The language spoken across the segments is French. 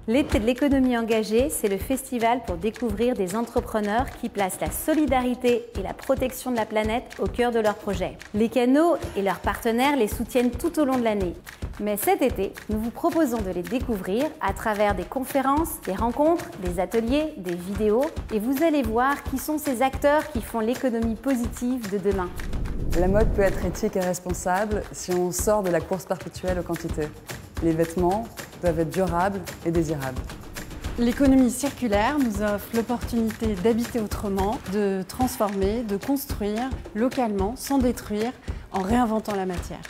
L'été de l'économie engagée, c'est le festival pour découvrir des entrepreneurs qui placent la solidarité et la protection de la planète au cœur de leurs projets. Les canaux et leurs partenaires les soutiennent tout au long de l'année. Mais cet été, nous vous proposons de les découvrir à travers des conférences, des rencontres, des ateliers, des vidéos. Et vous allez voir qui sont ces acteurs qui font l'économie positive de demain. La mode peut être éthique et responsable si on sort de la course perpétuelle aux quantités. Les vêtements doivent être durables et désirables. L'économie circulaire nous offre l'opportunité d'habiter autrement, de transformer, de construire localement sans détruire en réinventant la matière.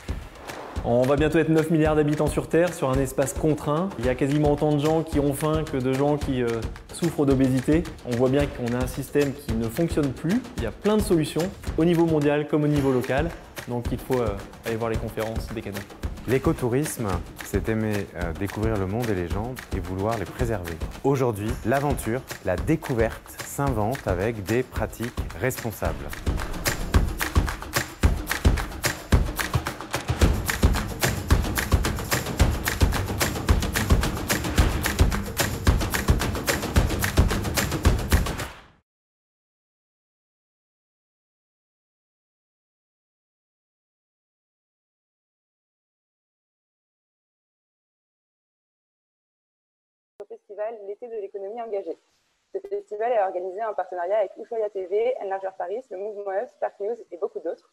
On va bientôt être 9 milliards d'habitants sur Terre, sur un espace contraint. Il y a quasiment autant de gens qui ont faim que de gens qui souffrent d'obésité. On voit bien qu'on a un système qui ne fonctionne plus. Il y a plein de solutions, au niveau mondial comme au niveau local. Donc il faut aller voir les conférences des canaux. L'écotourisme, c'est aimer découvrir le monde et les gens et vouloir les préserver. Aujourd'hui, l'aventure, la découverte s'invente avec des pratiques responsables. Au festival L'été de l'économie engagée. Ce festival est organisé en partenariat avec Ushuaïa TV, Enlargeur Paris, le Mouvement Earth, Spark News et beaucoup d'autres.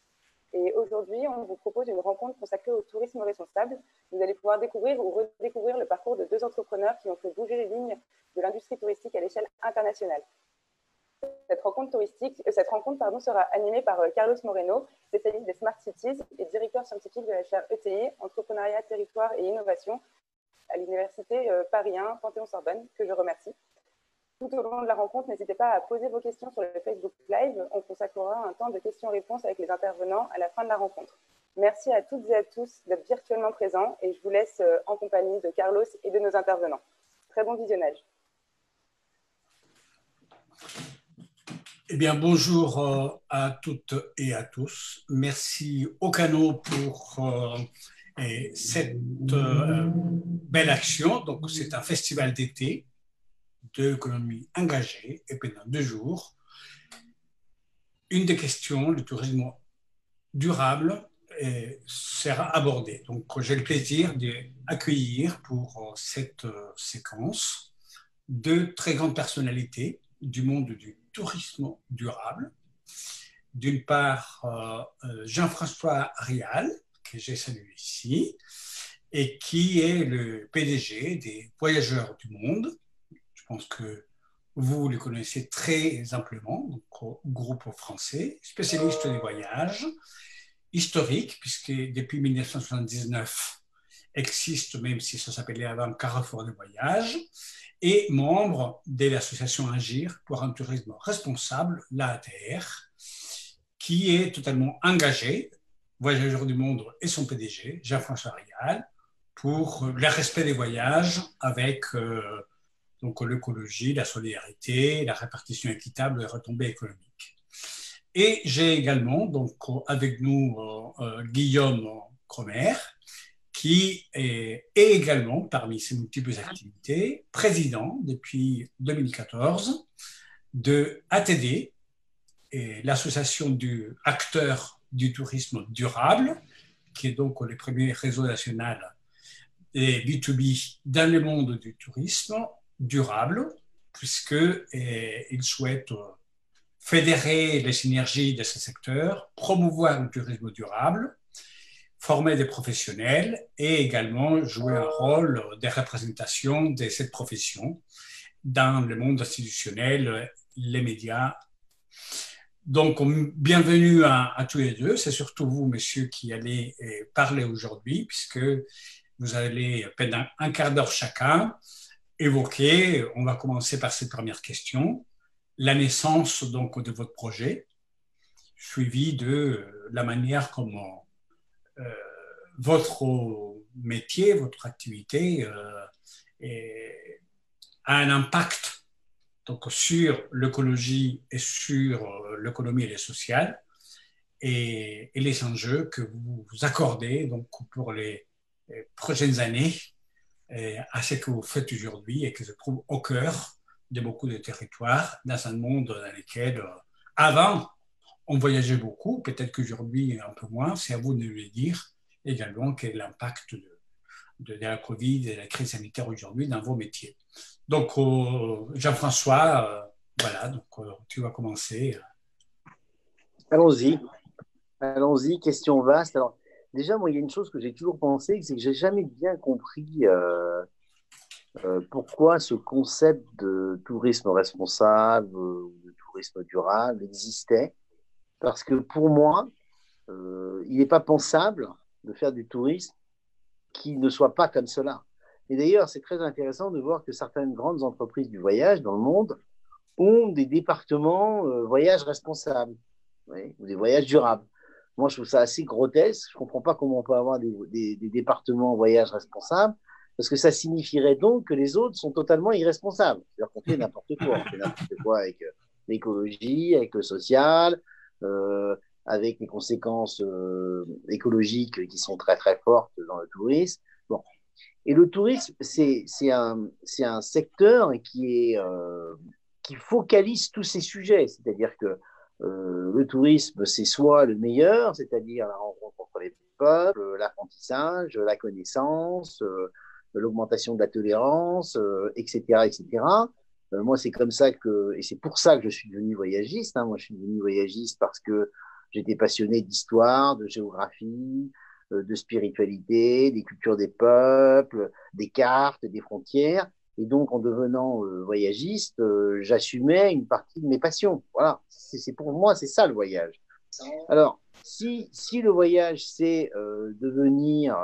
Et aujourd'hui, on vous propose une rencontre consacrée au tourisme responsable. Vous allez pouvoir découvrir ou redécouvrir le parcours de deux entrepreneurs qui ont fait bouger les lignes de l'industrie touristique à l'échelle internationale. Cette rencontre sera animée par Carlos Moreno, spécialiste des Smart Cities et directeur scientifique de la chaire ETI, Entrepreneuriat, Territoire et Innovation, à l'université Paris 1, Panthéon-Sorbonne, que je remercie. Tout au long de la rencontre, n'hésitez pas à poser vos questions sur le Facebook Live. On consacrera un temps de questions-réponses avec les intervenants à la fin de la rencontre. Merci à toutes et à tous d'être virtuellement présents et je vous laisse en compagnie de Carlos et de nos intervenants. Très bon visionnage. Eh bien, bonjour à toutes et à tous. Merci au Canaux pour cette belle action. Donc, c'est un festival d'été de l'économie engagée et pendant 2 jours. Une des questions, le tourisme durable, sera abordée. Donc, j'ai le plaisir d'accueillir pour cette séquence 2 très grandes personnalités du monde du tourisme durable. D'une part, Jean-François Rial, que j'ai salué ici, et qui est le PDG des Voyageurs du Monde. Je pense que vous le connaissez très amplement, donc groupe français, spécialiste des voyages, historique, puisque depuis 1979 existe, même si ça s'appelait avant Carrefour des voyages, et membre de l'association Agir pour un tourisme responsable, l'ATR, qui est totalement engagé, Voyageurs du Monde et son PDG, Jean-François Rial, pour le respect des voyages avec donc l'écologie, la solidarité, la répartition équitable des retombées économiques. Et j'ai également donc, avec nous Guillaume Cromer, qui est également, parmi ses multiples activités, président depuis 2014 de ATD, l'association du acteurs du tourisme durable, qui est donc le premier réseau national et B2B dans le monde du tourisme durable, puisqu'il souhaite fédérer les synergies de ce secteur, promouvoir le tourisme durable, former des professionnels et également jouer un rôle de représentation de cette profession dans le monde institutionnel, les médias. Donc, bienvenue à tous les deux. C'est surtout vous, messieurs, qui allez parler aujourd'hui, puisque vous allez, pendant un quart d'heure chacun, évoquer, on va commencer par cette première question, la naissance donc, de votre projet, suivi de la manière comment votre métier, votre activité a un impact donc, sur l'écologie et sur l'économie et le social et les enjeux que vous accordez donc, pour les prochaines années à ce que vous faites aujourd'hui et qui se trouve au cœur de beaucoup de territoires dans un monde dans lequel, avant, on voyageait beaucoup, peut-être qu'aujourd'hui un peu moins, c'est à vous de le dire également quel est l'impact de la Covid et de la crise sanitaire aujourd'hui dans vos métiers. Donc, Jean-François, voilà, donc tu vas commencer. Allons-y. Allons-y, question vaste. Alors, déjà, moi, il y a une chose que j'ai toujours pensé, c'est que j'ai jamais bien compris pourquoi ce concept de tourisme responsable ou de tourisme durable existait. Parce que pour moi, il n'est pas pensable de faire du tourisme qui ne soit pas comme cela. Et d'ailleurs, c'est très intéressant de voir que certaines grandes entreprises du voyage dans le monde ont des départements voyage responsables, oui, ou des voyages durables. Moi, je trouve ça assez grotesque. Je ne comprends pas comment on peut avoir des départements voyage responsables, parce que ça signifierait donc que les autres sont totalement irresponsables. C'est-à-dire qu'on fait n'importe quoi. On fait n'importe quoi avec l'écologie, avec le social, avec les conséquences écologiques qui sont très très fortes dans le tourisme. Bon. Et le tourisme, c'est un secteur qui focalise tous ces sujets. C'est-à-dire que le tourisme, c'est soit le meilleur, c'est-à-dire la rencontre entre les peuples, l'apprentissage, la connaissance, l'augmentation de la tolérance, etc., etc. Moi, c'est comme ça et c'est pour ça que je suis devenu voyagiste. Moi, je suis devenu voyagiste parce que j'étais passionné d'histoire, de géographie, de spiritualité, des cultures des peuples, des cartes, des frontières. Et donc, en devenant voyagiste, j'assumais une partie de mes passions. Voilà, pour moi, c'est ça le voyage. Alors, si le voyage, c'est devenir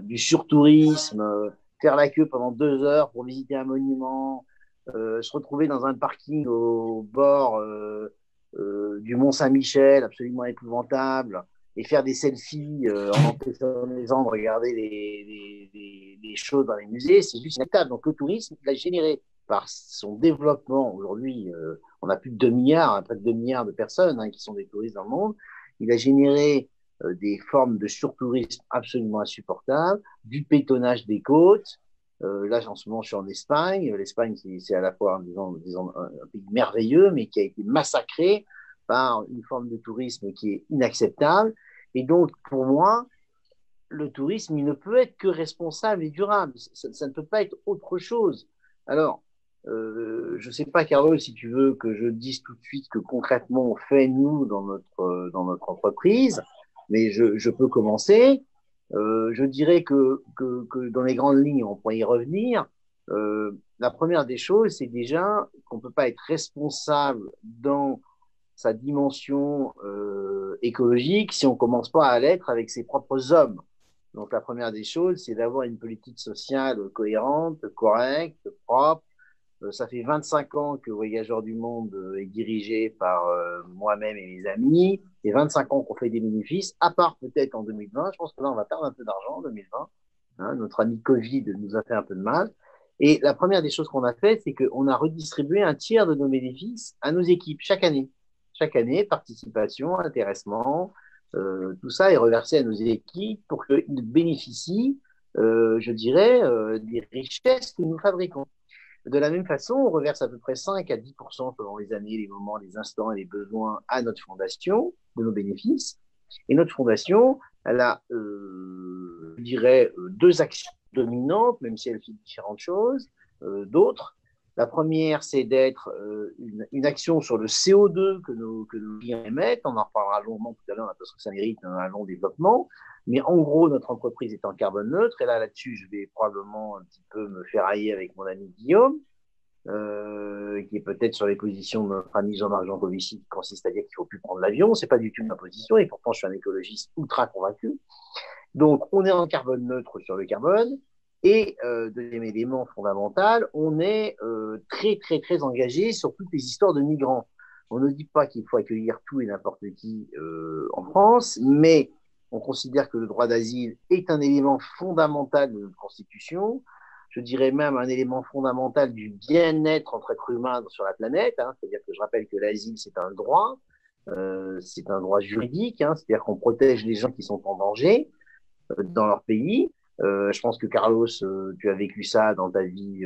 du surtourisme, faire la queue pendant 2 heures pour visiter un monument, se retrouver dans un parking au bord du Mont Saint-Michel, absolument épouvantable, et faire des selfies en empêchant les gens de regarder les choses dans les musées, c'est juste inacceptable. Donc le tourisme, il a généré par son développement, aujourd'hui, on a plus de 2 milliards, près de 2 milliards de personnes qui sont des touristes dans le monde, il a généré des formes de surtourisme absolument insupportables, du pétonnage des côtes. Là, en ce moment, je suis en Espagne. L'Espagne, c'est à la fois disons, un pays merveilleux, mais qui a été massacré par une forme de tourisme qui est inacceptable. Et donc, pour moi, le tourisme, il ne peut être que responsable et durable. Ça ne peut pas être autre chose. Alors, je ne sais pas, Carole, si tu veux que je dise tout de suite que concrètement on fait, nous, dans notre entreprise, mais je peux commencer. Je dirais que dans les grandes lignes, on pourrait y revenir. La première des choses, c'est déjà qu'on ne peut pas être responsable dans sa dimension écologique si on ne commence pas à l'être avec ses propres hommes. Donc la première des choses, c'est d'avoir une politique sociale cohérente, correcte, propre. Ça fait 25 ans que Voyageurs du Monde est dirigé par moi-même et mes amis. Et 25 ans qu'on fait des bénéfices, à part peut-être en 2020. Je pense que là, on va perdre un peu d'argent en 2020. Notre ami Covid nous a fait un peu de mal. Et la première des choses qu'on a fait, c'est qu'on a redistribué un tiers de nos bénéfices à nos équipes chaque année. Chaque année, participation, intéressement, tout ça est reversé à nos équipes pour qu'ils bénéficient, je dirais, des richesses que nous fabriquons. De la même façon, on reverse à peu près 5 à 10% selon les années, les moments, les instants et les besoins à notre fondation, de nos bénéfices. Et notre fondation, elle a, je dirais, 2 actions dominantes, même si elle fait différentes choses, d'autres. La première, c'est d'être une action sur le CO2 que nos clients émettent. On en reparlera longuement tout à l'heure parce que ça mérite un long développement. Mais en gros, notre entreprise est en carbone neutre. Et là-dessus, je vais probablement un petit peu me ferrailler avec mon ami Guillaume, qui est peut-être sur les positions de notre ami Jean-Marc Jancovici, qui consiste à dire qu'il ne faut plus prendre l'avion. Ce n'est pas du tout ma position. Et pourtant, je suis un écologiste ultra convaincu. Donc, on est en carbone neutre sur le carbone. Et deuxième élément fondamental, on est très, très, très engagé sur toutes les histoires de migrants. On ne dit pas qu'il faut accueillir tout et n'importe qui en France, mais on considère que le droit d'asile est un élément fondamental de notre Constitution, je dirais même un élément fondamental du bien-être entre êtres humains sur la planète. C'est-à-dire que je rappelle que l'asile, c'est un droit juridique, c'est-à-dire qu'on protège les gens qui sont en danger dans leur pays. Je pense que Carlos, tu as vécu ça dans ta vie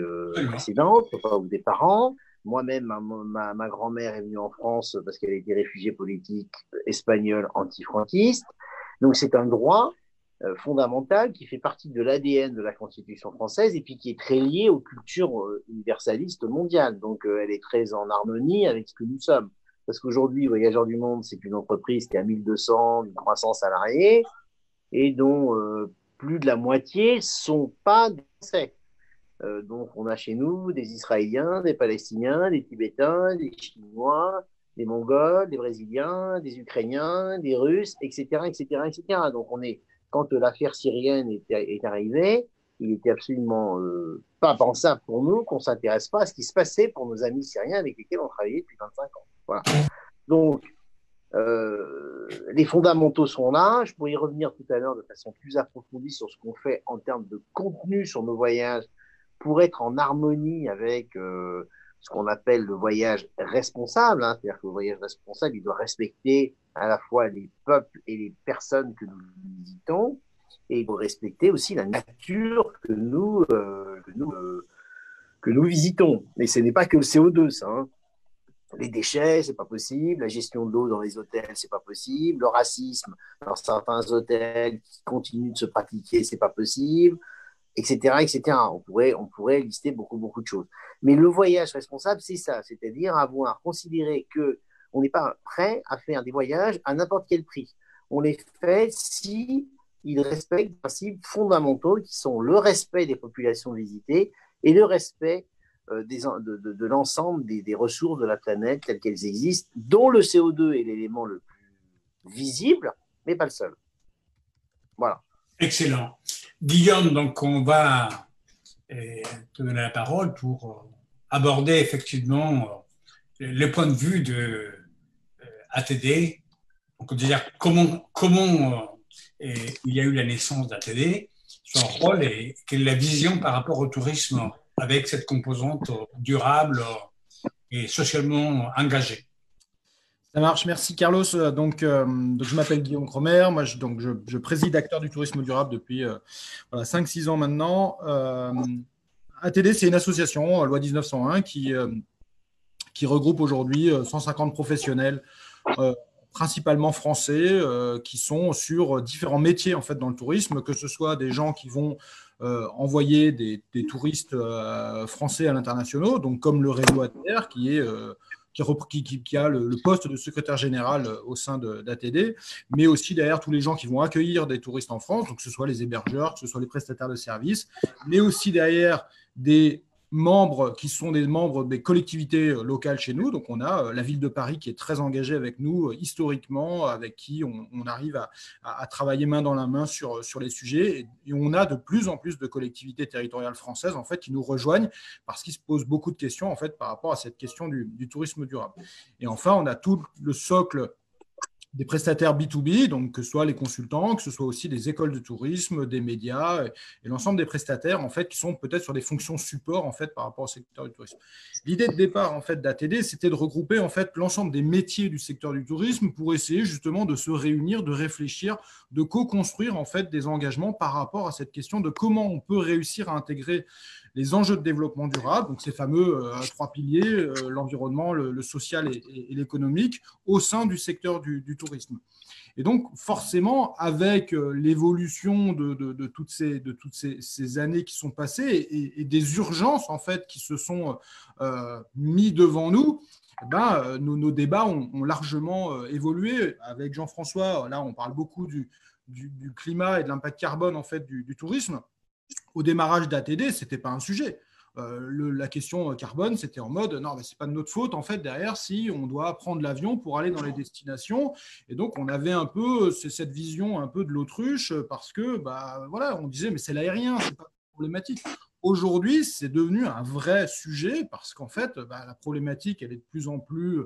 précédente, enfin, ou des parents. Moi-même, ma grand-mère est venue en France parce qu'elle était réfugiée politique espagnole anti-franquiste. Donc c'est un droit fondamental qui fait partie de l'ADN de la Constitution française et puis qui est très lié aux cultures universalistes mondiales. Donc elle est très en harmonie avec ce que nous sommes. Parce qu'aujourd'hui, Voyageurs du Monde, c'est une entreprise qui a 1200, 1300 salariés et dont plus de la moitié sont pas des Français. Donc, on a chez nous des Israéliens, des Palestiniens, des Tibétains, des Chinois, des Mongols, des Brésiliens, des Ukrainiens, des Russes, etc., etc., etc. Donc, quand l'affaire syrienne est arrivée, il était absolument pas pensable pour nous qu'on s'intéresse pas à ce qui se passait pour nos amis syriens avec lesquels on travaillait depuis 25 ans. Voilà. Donc, les fondamentaux sont là. Je pourrais y revenir tout à l'heure de façon plus approfondie sur ce qu'on fait en termes de contenu sur nos voyages pour être en harmonie avec ce qu'on appelle le voyage responsable. Hein. C'est-à-dire que le voyage responsable, il doit respecter à la fois les peuples et les personnes que nous visitons, et il doit respecter aussi la nature que nous visitons. Et ce n'est pas que le CO2, ça. Hein. Les déchets, c'est pas possible. La gestion de l'eau dans les hôtels, c'est pas possible. Le racisme dans certains hôtels qui continuent de se pratiquer, c'est pas possible, etc., etc. On pourrait lister beaucoup de choses. Mais le voyage responsable, c'est ça, c'est-à-dire avoir considéré que on n'est pas prêt à faire des voyages à n'importe quel prix. On les fait si ils respectent des principes fondamentaux qui sont le respect des populations visitées et le respect de l'ensemble des ressources de la planète telles qu'elles existent, dont le CO2 est l'élément le plus visible, mais pas le seul. Voilà. Excellent. Guillaume, donc on va te donner la parole pour aborder effectivement le point de vue de ATD. Donc dire comment il y a eu la naissance d'ATD, son rôle et quelle est la vision par rapport au tourisme avec cette composante durable et socialement engagée. Ça marche, merci Carlos. Donc je m'appelle Guillaume Cromer, moi je préside Acteurs du tourisme durable depuis 5-6 ans maintenant. ATD, c'est une association, loi 1901, qui regroupe aujourd'hui 150 professionnels, principalement français, qui sont sur différents métiers en fait, dans le tourisme, que ce soit des gens qui vont envoyer des touristes français à l'international, donc comme le réseau ATR qui a le poste de secrétaire général au sein d'ATD, mais aussi derrière tous les gens qui vont accueillir des touristes en France, donc que ce soit les hébergeurs, que ce soit les prestataires de services, mais aussi derrière des membres qui sont des membres des collectivités locales chez nous. Donc, on a la ville de Paris qui est très engagée avec nous historiquement, avec qui on arrive à travailler main dans la main sur les sujets. Et on a de plus en plus de collectivités territoriales françaises en fait, qui nous rejoignent parce qu'ils se posent beaucoup de questions en fait, par rapport à cette question du tourisme durable. Et enfin, on a tout le socle des prestataires B2B, donc que ce soit les consultants, que ce soit aussi des écoles de tourisme, des médias et l'ensemble des prestataires en fait qui sont peut-être sur des fonctions support en fait par rapport au secteur du tourisme. L'idée de départ en fait d'ATD, c'était de regrouper en fait l'ensemble des métiers du secteur du tourisme pour essayer justement de se réunir, de réfléchir, de co-construire en fait des engagements par rapport à cette question de comment on peut réussir à intégrer les enjeux de développement durable, donc ces fameux 3 piliers, l'environnement, le social et l'économique, au sein du secteur du tourisme. Et donc, forcément, avec l'évolution de toutes ces années qui sont passées et des urgences, en fait, qui se sont mis devant nous, nos débats ont largement évolué. Avec Jean-François, là, on parle beaucoup du climat et de l'impact carbone, en fait, du tourisme. Au démarrage d'ATD, ce n'était pas un sujet. La question carbone, c'était en mode non, ce n'est pas de notre faute en fait derrière si on doit prendre l'avion pour aller dans les destinations. Et donc, on avait un peu cette vision un peu de l'autruche parce que on disait mais c'est l'aérien, ce n'est pas problématique. Aujourd'hui, c'est devenu un vrai sujet parce qu'en fait, la problématique, elle est de plus en plus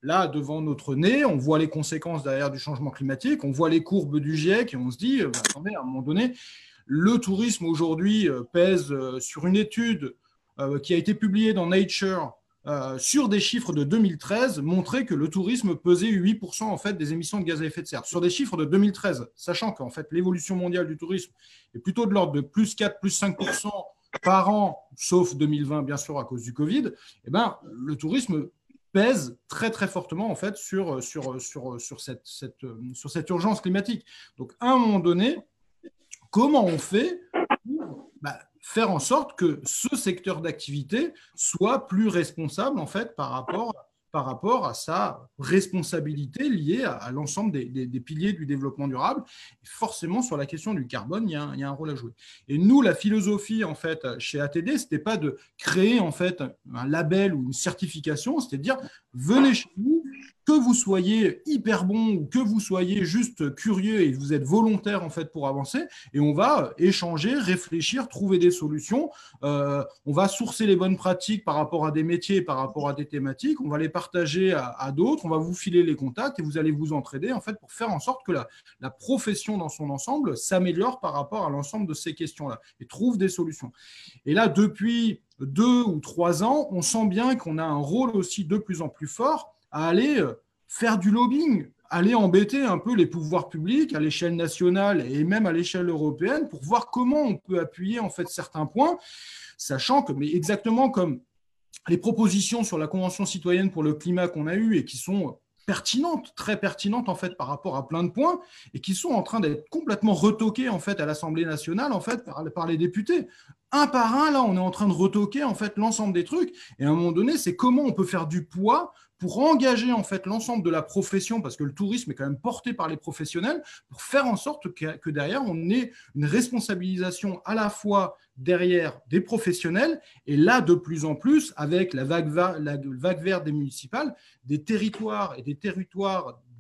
là devant notre nez. On voit les conséquences derrière du changement climatique, on voit les courbes du GIEC et on se dit attendez, à un moment donné, le tourisme aujourd'hui pèse sur une étude qui a été publiée dans Nature sur des chiffres de 2013, montraient que le tourisme pesait 8% en fait, des émissions de gaz à effet de serre. Sur des chiffres de 2013, sachant qu'en fait, l'évolution mondiale du tourisme est plutôt de l'ordre de plus 4, plus 5% par an, sauf 2020, bien sûr, à cause du Covid, eh ben, le tourisme pèse très, très fortement en fait, sur cette urgence climatique. Donc, à un moment donné, comment on fait pour faire en sorte que ce secteur d'activité soit plus responsable en fait, par rapport à sa responsabilité liée à l'ensemble des piliers du développement durable. Et forcément, sur la question du carbone, il y a un rôle à jouer. Et nous, la philosophie en fait, chez ATD, ce n'était pas de créer en fait, un label ou une certification, c'était de dire venez chez nous, que vous soyez hyper bon ou que vous soyez juste curieux et vous êtes volontaire en fait, pour avancer, et on va échanger, réfléchir, trouver des solutions. On va sourcer les bonnes pratiques par rapport à des métiers, par rapport à des thématiques, on va les partager à d'autres, on va vous filer les contacts et vous allez vous entraider en fait, pour faire en sorte que la profession dans son ensemble s'améliore par rapport à l'ensemble de ces questions-là et trouve des solutions. Et là, depuis 2 ou 3 ans, on sent bien qu'on a un rôle aussi de plus en plus fort à aller faire du lobbying, aller embêter un peu les pouvoirs publics à l'échelle nationale et même à l'échelle européenne pour voir comment on peut appuyer en fait certains points, sachant que, mais exactement comme les propositions sur la Convention citoyenne pour le climat qu'on a eues et qui sont pertinentes, très pertinentes en fait par rapport à plein de points et qui sont en train d'être complètement retoquées en fait à l'Assemblée nationale en fait par les députés. Un par un, là, on est en train de retoquer en fait l'ensemble des trucs. Et à un moment donné, c'est comment on peut faire du poids pour engager en fait l'ensemble de la profession, parce que le tourisme est quand même porté par les professionnels, pour faire en sorte que derrière, on ait une responsabilisation à la fois derrière des professionnels, et là, de plus en plus, avec la vague verte des municipales, des territoires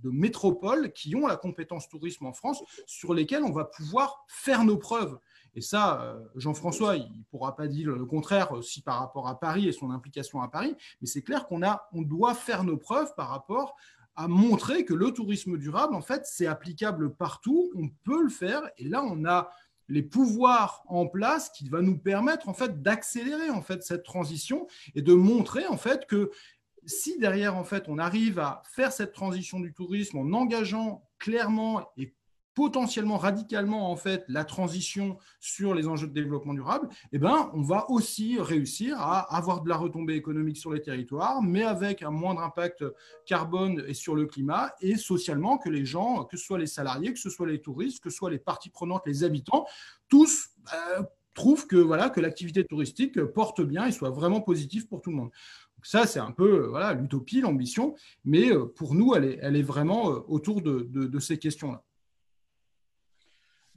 de métropole qui ont la compétence tourisme en France, sur lesquels on va pouvoir faire nos preuves. Et ça, Jean-François, il ne pourra pas dire le contraire aussi par rapport à Paris et son implication à Paris, mais c'est clair qu'on doit faire nos preuves par rapport à montrer que le tourisme durable, en fait, c'est applicable partout, on peut le faire, et là, on a les pouvoirs en place qui va nous permettre, en fait, d'accélérer, en fait, cette transition et de montrer, en fait, que si derrière, en fait, on arrive à faire cette transition du tourisme en engageant clairement et potentiellement radicalement en fait la transition sur les enjeux de développement durable, eh ben, on va aussi réussir à avoir de la retombée économique sur les territoires, mais avec un moindre impact carbone et sur le climat, et socialement que les gens, que ce soit les salariés, que ce soit les touristes, que ce soit les parties prenantes, les habitants, tous trouvent que, voilà, que l'activité touristique porte bien et soit vraiment positive pour tout le monde. Donc ça, c'est un peu l'utopie, l'ambition, mais pour nous, elle est vraiment autour de ces questions-là.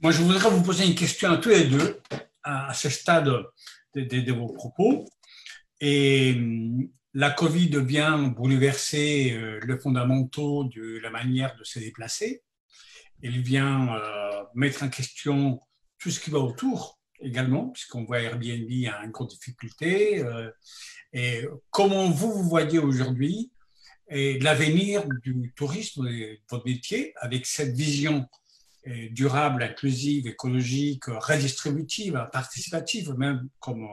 Moi, je voudrais vous poser une question à tous les deux, à ce stade de vos propos. Et la Covid vient bouleverser les fondamentaux de la manière de se déplacer. Elle vient mettre en question tout ce qui va autour également, puisqu'on voit Airbnb a une grande difficulté. Et comment vous voyez aujourd'hui l'avenir du tourisme, de votre métier, avec cette vision durable, inclusive, écologique, redistributive, participative, même comme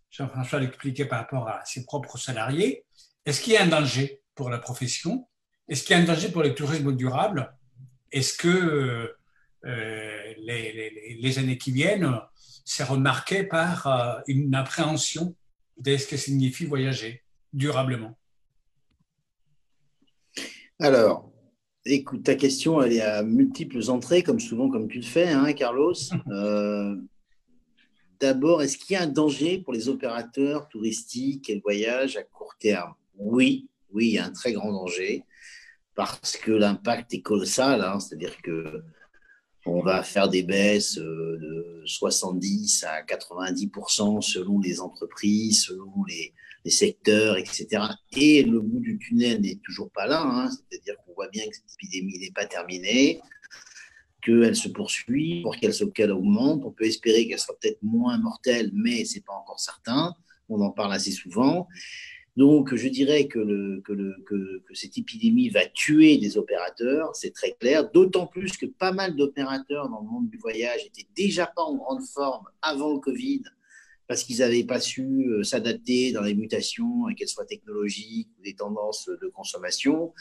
Jean-François l'expliquait par rapport à ses propres salariés. Est-ce qu'il y a un danger pour la profession? Est-ce qu'il y a un danger pour le tourisme durable? Est-ce que les années qui viennent, c'est remarqué par une appréhension de ce que signifie voyager durablement? Alors, écoute, ta question, elle est à multiples entrées, comme souvent, comme tu le fais, hein, Carlos. D'abord, est-ce qu'il y a un danger pour les opérateurs touristiques et le voyage à court terme? Oui, il y a un très grand danger parce que l'impact est colossal, hein, c'est-à-dire qu'on va faire des baisses de 70 à 90% selon les entreprises, selon les secteurs, etc. Et le bout du tunnel n'est toujours pas là, hein, c'est-à-dire qu'on voit bien que cette épidémie n'est pas terminée, qu'elle se poursuit, pour qu'elle augmente. On peut espérer qu'elle sera peut-être moins mortelle, mais ce n'est pas encore certain. On en parle assez souvent. Donc, je dirais que cette épidémie va tuer des opérateurs, c'est très clair, d'autant plus que pas mal d'opérateurs dans le monde du voyage n'étaient déjà pas en grande forme avant le Covid parce qu'ils n'avaient pas su s'adapter dans les mutations, qu'elles soient technologiques ou des tendances de consommation.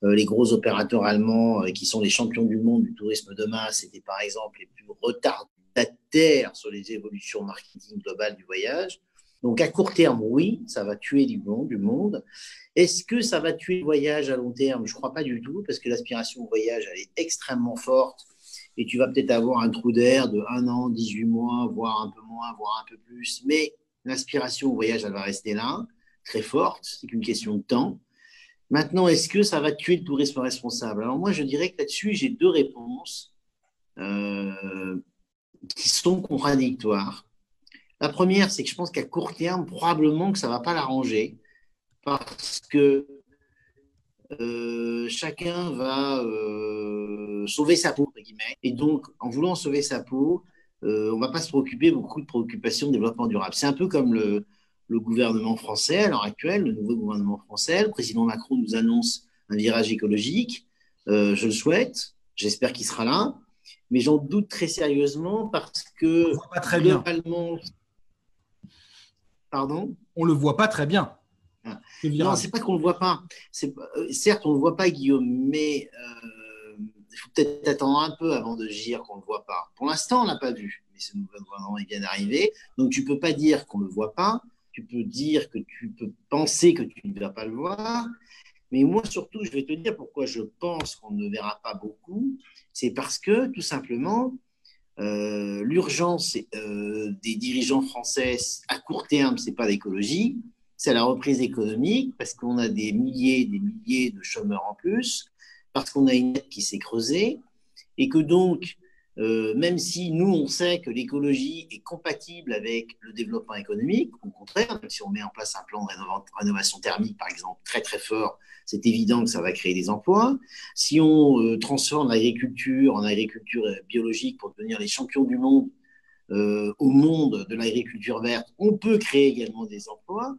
Les gros opérateurs allemands qui sont les champions du monde du tourisme de masse étaient par exemple les plus retardataires sur les évolutions marketing globales du voyage. Donc à court terme, oui, ça va tuer du monde. Est-ce que ça va tuer le voyage à long terme? Je ne crois pas du tout, parce que l'aspiration au voyage, elle est extrêmement forte. Et tu vas peut-être avoir un trou d'air de 1 an, 18 mois, voire un peu moins, voire un peu plus. Mais l'aspiration au voyage, elle va rester là, très forte. C'est qu'une question de temps. Maintenant, est-ce que ça va tuer le tourisme responsable? Alors moi, je dirais que là-dessus, j'ai 2 réponses qui sont contradictoires. La première, c'est que je pense qu'à court terme, probablement que ça ne va pas l'arranger, parce que chacun va sauver sa peau, entre guillemets. Et donc, en voulant sauver sa peau, on ne va pas se préoccuper beaucoup de préoccupations de développement durable. C'est un peu comme le gouvernement français à l'heure actuelle, le nouveau gouvernement français. Le président Macron nous annonce un virage écologique. Je le souhaite. J'espère qu'il sera là. Mais j'en doute très sérieusement parce que… On le voit pas très bien. Pardon? On le voit pas très bien. Non, c'est pas qu'on le voit pas. Certes, on le voit pas, Guillaume, mais il faut peut-être attendre un peu avant de dire qu'on le voit pas. Pour l'instant, on l'a pas vu, mais ce nouveau gouvernement vient d'arriver, donc tu peux pas dire qu'on le voit pas. Tu peux dire que tu peux penser que tu ne vas pas le voir, mais moi surtout, je vais te dire pourquoi je pense qu'on ne verra pas beaucoup. C'est parce que tout simplement, l'urgence des dirigeants français à court terme, c'est pas l'écologie. C'est la reprise économique, parce qu'on a des milliers de chômeurs en plus, parce qu'on a une dette qui s'est creusée, et que donc, même si nous, on sait que l'écologie est compatible avec le développement économique, au contraire, même si on met en place un plan de rénovation thermique, par exemple, très très fort, c'est évident que ça va créer des emplois. Si on transforme l'agriculture en agriculture biologique pour devenir les champions du monde au monde de l'agriculture verte, on peut créer également des emplois.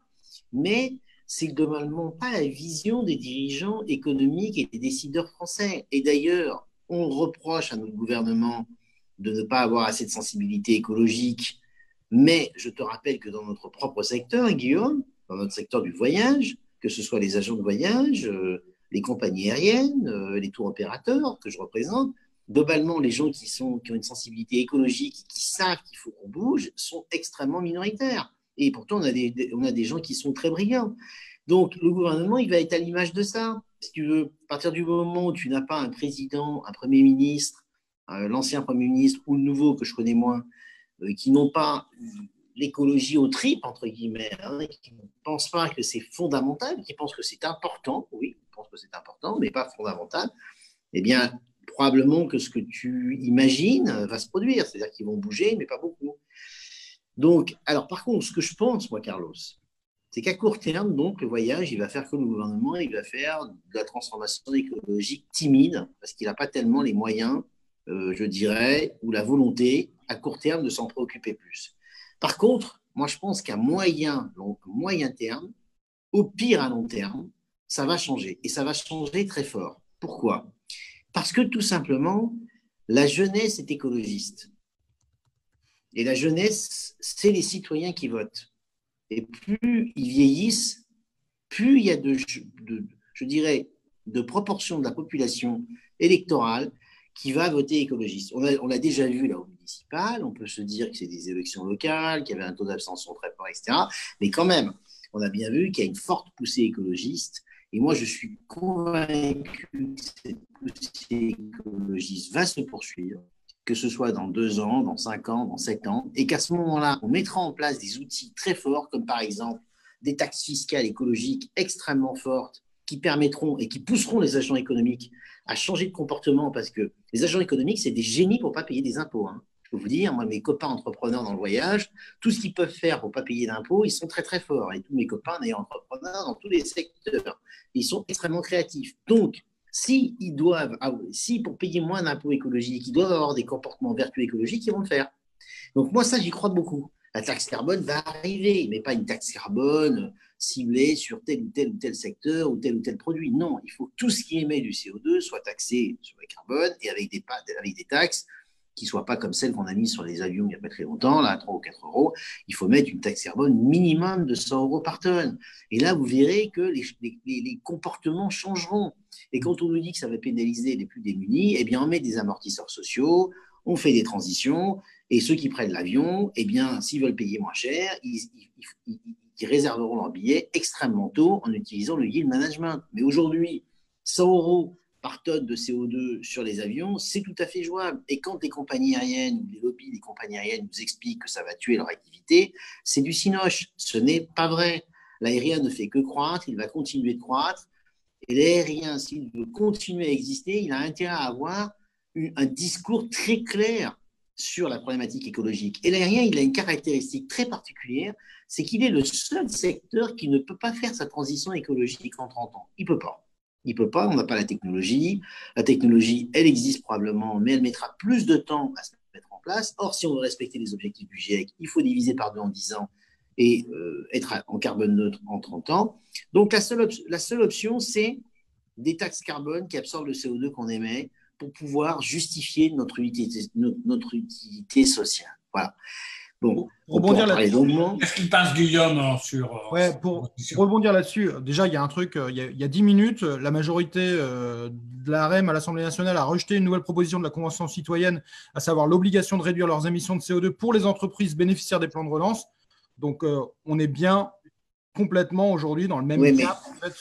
Mais c'est globalement pas la vision des dirigeants économiques et des décideurs français. Et d'ailleurs, on reproche à notre gouvernement de ne pas avoir assez de sensibilité écologique, mais je te rappelle que dans notre propre secteur, Guillaume, dans notre secteur du voyage, que ce soit les agents de voyage, les compagnies aériennes, les tours opérateurs que je représente, globalement, les gens qui ont une sensibilité écologique, qui savent qu'il faut qu'on bouge, sont extrêmement minoritaires. Et pourtant, on a des gens qui sont très brillants. Donc, le gouvernement, il va être à l'image de ça. Si tu veux, à partir du moment où tu n'as pas un président, un Premier ministre, l'ancien Premier ministre ou le nouveau, que je connais moins, qui n'ont pas l'écologie aux tripes, entre guillemets, qui ne pensent pas que c'est fondamental, qui pensent que c'est important, oui, ils pensent que c'est important, mais pas fondamental, eh bien, probablement que ce que tu imagines va se produire. C'est-à-dire qu'ils vont bouger, mais pas beaucoup. Donc, alors par contre, ce que je pense, moi, Carlos, c'est qu'à court terme, donc, le voyage, il va faire comme le gouvernement, il va faire de la transformation écologique timide, parce qu'il n'a pas tellement les moyens, je dirais, ou la volonté, à court terme, de s'en préoccuper plus. Par contre, moi, je pense qu'à moyen terme, au pire à long terme, ça va changer, et ça va changer très fort. Pourquoi? Parce que, tout simplement, la jeunesse est écologiste. Et la jeunesse, c'est les citoyens qui votent. Et plus ils vieillissent, plus il y a je dirais, de proportion de la population électorale qui va voter écologiste. On l'a déjà vu là au municipal, on peut se dire que c'est des élections locales, qu'il y avait un taux d'abstention très fort, etc. Mais quand même, on a bien vu qu'il y a une forte poussée écologiste. Et moi, je suis convaincu que cette poussée écologiste va se poursuivre, que ce soit dans 2 ans, dans 5 ans, dans 7 ans, et qu'à ce moment-là, on mettra en place des outils très forts, comme par exemple des taxes fiscales écologiques extrêmement fortes, qui permettront et qui pousseront les agents économiques à changer de comportement, parce que les agents économiques, c'est des génies pour ne pas payer des impôts. Je peux vous dire, moi, mes copains entrepreneurs dans le voyage, tout ce qu'ils peuvent faire pour ne pas payer d'impôts, ils sont très très forts. Et tous mes copains d'ailleurs entrepreneurs dans tous les secteurs, ils sont extrêmement créatifs. Donc, si pour payer moins d'impôts écologiques, ils doivent avoir des comportements vertueux écologiques, ils vont le faire. Donc moi, ça, j'y crois beaucoup. La taxe carbone va arriver, mais pas une taxe carbone ciblée sur tel ou tel secteur ou tel produit. Non, il faut que tout ce qui émet du CO2 soit taxé sur le carbone et avec des taxes qui ne soit pas comme celle qu'on a mise sur les avions il n'y a pas très longtemps, là, à 3 ou 4 euros. Il faut mettre une taxe carbone minimum de 100 euros par tonne. Et là, vous verrez que les comportements changeront. Et quand on nous dit que ça va pénaliser les plus démunis, eh bien, on met des amortisseurs sociaux, on fait des transitions, et ceux qui prennent l'avion, eh bien, s'ils veulent payer moins cher, ils réserveront leur billet extrêmement tôt en utilisant le yield management. Mais aujourd'hui, 100 euros par tonne de CO2 sur les avions, c'est tout à fait jouable. Et quand les compagnies aériennes ou les lobbies des compagnies aériennes nous expliquent que ça va tuer leur activité, c'est du cinoche. Ce n'est pas vrai. L'aérien ne fait que croître, il va continuer de croître. Et l'aérien, s'il veut continuer à exister, il a intérêt à avoir un discours très clair sur la problématique écologique. Et l'aérien, il a une caractéristique très particulière, c'est qu'il est le seul secteur qui ne peut pas faire sa transition écologique en 30 ans. Il ne peut pas. Il ne peut pas, on n'a pas la technologie. La technologie, elle existe probablement, mais elle mettra plus de temps à se mettre en place. Or, si on veut respecter les objectifs du GIEC, il faut diviser par 2 en 10 ans et être en carbone neutre en 30 ans. Donc, la seule option, c'est des taxes carbone qui absorbent le CO2 qu'on émet pour pouvoir justifier notre utilité sociale. Voilà. Bon, pour rebondir là-dessus. Qu'est-ce qu'il pense, Guillaume, sur… Ouais, pour rebondir là-dessus, déjà, il y a un truc, il y a 10 minutes, la majorité de l'AREM à l'Assemblée nationale a rejeté une nouvelle proposition de la Convention citoyenne, à savoir l'obligation de réduire leurs émissions de CO2 pour les entreprises bénéficiaires des plans de relance. Donc, on est bien complètement aujourd'hui dans le même cas. En fait,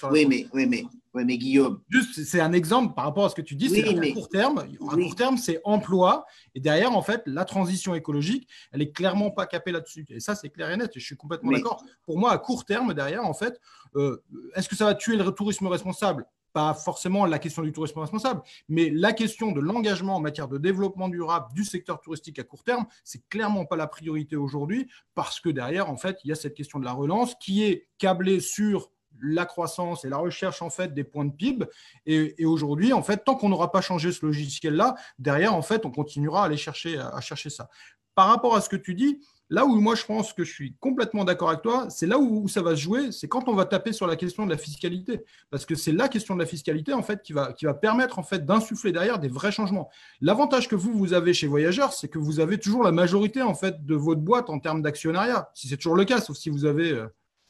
Oui, mais Guillaume. Juste, c'est un exemple par rapport à ce que tu dis, c'est à court terme. À court terme, c'est emploi. Et derrière, en fait, la transition écologique, elle n'est clairement pas capée là-dessus. Et ça, c'est clair et net. Et je suis complètement d'accord. Pour moi, à court terme, derrière, en fait, est-ce que ça va tuer le tourisme responsable? Pas forcément la question du tourisme responsable, mais la question de l'engagement en matière de développement durable du secteur touristique à court terme, c'est clairement pas la priorité aujourd'hui parce que derrière, en fait, il y a cette question de la relance qui est câblée sur la croissance et la recherche en fait des points de PIB. Et aujourd'hui, en fait, tant qu'on n'aura pas changé ce logiciel-là, derrière, en fait, on continuera à aller chercher ça. Par rapport à ce que tu dis, là où moi je pense que je suis complètement d'accord avec toi, c'est là où ça va se jouer, c'est quand on va taper sur la question de la fiscalité, parce que c'est la question de la fiscalité en fait qui va permettre en fait d'insuffler derrière des vrais changements. L'avantage que vous avez chez Voyageurs, c'est que vous avez toujours la majorité en fait de votre boîte en termes d'actionnariat. Si c'est toujours le cas, sauf si vous avez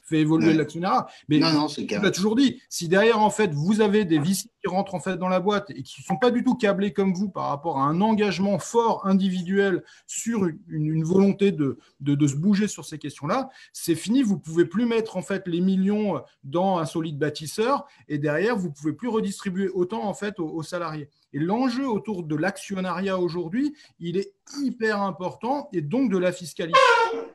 fait évoluer l'actionnariat. Mais non, c'est le cas. Tu l'as toujours dit, si derrière, en fait, vous avez des VC qui rentrent en fait dans la boîte et qui ne sont pas du tout câblés comme vous par rapport à un engagement fort individuel sur une volonté de se bouger sur ces questions-là, c'est fini. Vous ne pouvez plus mettre en fait les millions dans un solide bâtisseur et derrière, vous ne pouvez plus redistribuer autant en fait aux salariés. Et l'enjeu autour de l'actionnariat aujourd'hui, il est hyper important et donc de la fiscalité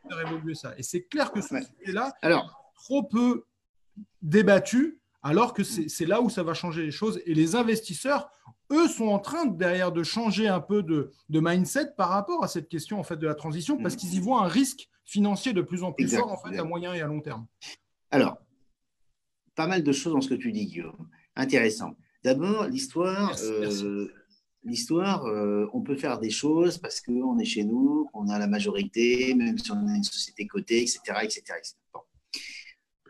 pour faire évoluer ça. Et c'est clair que ce sujet-là est trop peu débattu, alors que c'est là où ça va changer les choses. Et les investisseurs, eux, sont en train derrière de changer un peu de mindset par rapport à cette question en fait de la transition, parce qu'ils y voient un risque financier de plus en plus fort en fait à moyen et à long terme. Alors, pas mal de choses dans ce que tu dis, Guillaume. Intéressant. D'abord, l'histoire, on peut faire des choses parce qu'on est chez nous, qu'on a la majorité, même si on a une société cotée, etc. etc. Bon.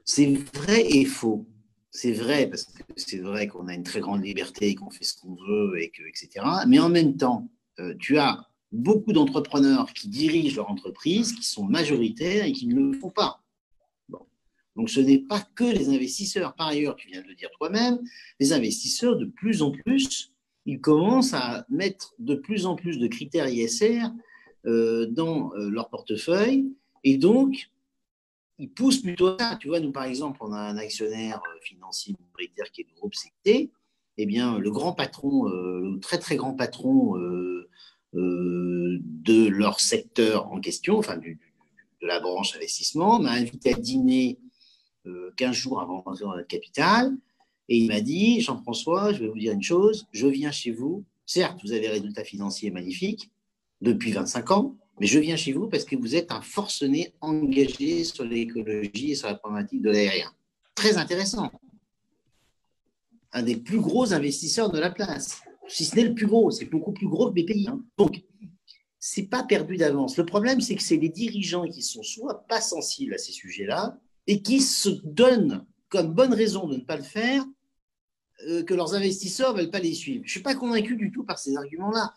C'est vrai et faux. C'est vrai parce que c'est vrai qu'on a une très grande liberté, qu'on fait ce qu'on veut, etc. Mais en même temps, tu as beaucoup d'entrepreneurs qui dirigent leur entreprise, qui sont majoritaires et qui ne le font pas. Donc, ce n'est pas que les investisseurs. Par ailleurs, tu viens de le dire toi-même, les investisseurs, de plus en plus, ils commencent à mettre de plus en plus de critères ISR dans leur portefeuille. Et donc, ils poussent plutôt ça. Tu vois, nous, par exemple, on a un actionnaire financier minoritaire qui est le groupe CT. Eh bien, le grand patron, le très, très grand patron de leur secteur en question, enfin, de la branche investissement, m'a invité à dîner 15 jours avant d'entrer dans notre capital, et il m'a dit, Jean-François, je vais vous dire une chose, je viens chez vous, certes, vous avez des résultats financiers magnifiques depuis 25 ans, mais je viens chez vous parce que vous êtes un forcené engagé sur l'écologie et sur la problématique de l'aérien. Très intéressant. Un des plus gros investisseurs de la place, si ce n'est le plus gros, c'est beaucoup plus gros que BPI. Hein. Donc, ce n'est pas perdu d'avance. Le problème, c'est que c'est les dirigeants qui sont soit pas sensibles à ces sujets-là, et qui se donnent comme bonne raison de ne pas le faire, que leurs investisseurs ne veulent pas les suivre. Je ne suis pas convaincu du tout par ces arguments-là.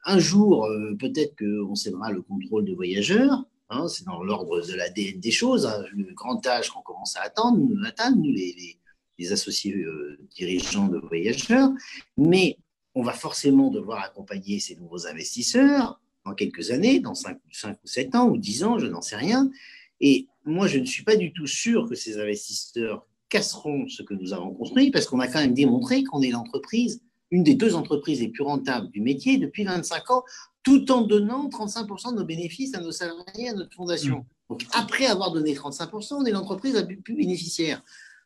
un jour, peut-être qu'on cédera le contrôle de voyageurs. Hein, c'est dans l'ordre de l'ADN des choses. Hein, le grand âge qu'on commence à atteindre, nous les associés dirigeants de voyageurs. Mais on va forcément devoir accompagner ces nouveaux investisseurs dans quelques années, dans 5 ou 7 ans ou 10 ans, je n'en sais rien. Et moi, je ne suis pas du tout sûr que ces investisseurs casseront ce que nous avons construit, parce qu'on a quand même démontré qu'on est l'entreprise, une des 2 entreprises les plus rentables du métier depuis 25 ans, tout en donnant 35% de nos bénéfices à nos salariés, à notre fondation. Donc, après avoir donné 35%, on est l'entreprise la plus bénéficiaire.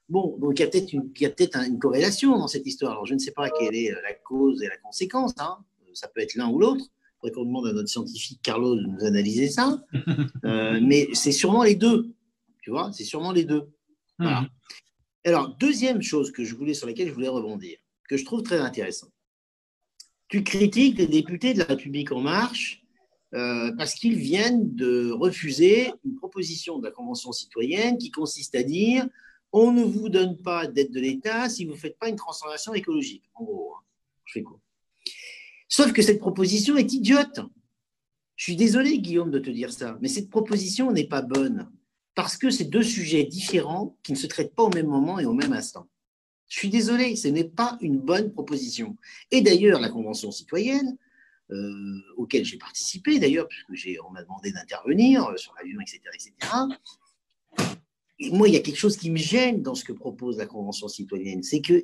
Bon, donc il y a peut-être une corrélation dans cette histoire. Alors, je ne sais pas quelle est la cause et la conséquence. Hein. Ça peut être l'un ou l'autre. Il faudrait qu'on demande à notre scientifique Carlos de nous analyser ça. Mais c'est sûrement les deux. Tu vois, c'est sûrement les deux. Voilà. Alors, deuxième chose sur laquelle je voulais rebondir, que je trouve très intéressant. Tu critiques les députés de La République En Marche parce qu'ils viennent de refuser une proposition de la Convention citoyenne qui consiste à dire on ne vous donne pas d'aide de l'État si vous ne faites pas une transformation écologique. En gros, hein, je fais quoi? Sauf que cette proposition est idiote. Je suis désolé, Guillaume, de te dire ça, mais cette proposition n'est pas bonne parce que c'est 2 sujets différents qui ne se traitent pas au même moment et au même instant. Je suis désolé, ce n'est pas une bonne proposition. Et d'ailleurs, la Convention citoyenne, auquel j'ai participé d'ailleurs, puisque on m'a demandé d'intervenir sur l'avion, etc., et moi, il y a quelque chose qui me gêne dans ce que propose la Convention citoyenne, c'est que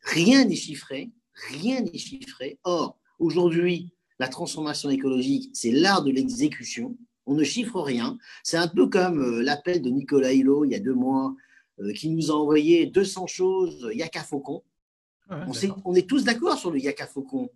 rien n'est chiffré, rien n'est chiffré. Or, aujourd'hui, la transformation écologique, c'est l'art de l'exécution. On ne chiffre rien. C'est un peu comme l'appel de Nicolas Hulot il y a 2 mois, qui nous a envoyé 200 choses Yaka Faucon. Ouais, on est tous d'accord sur le Yaka Faucon.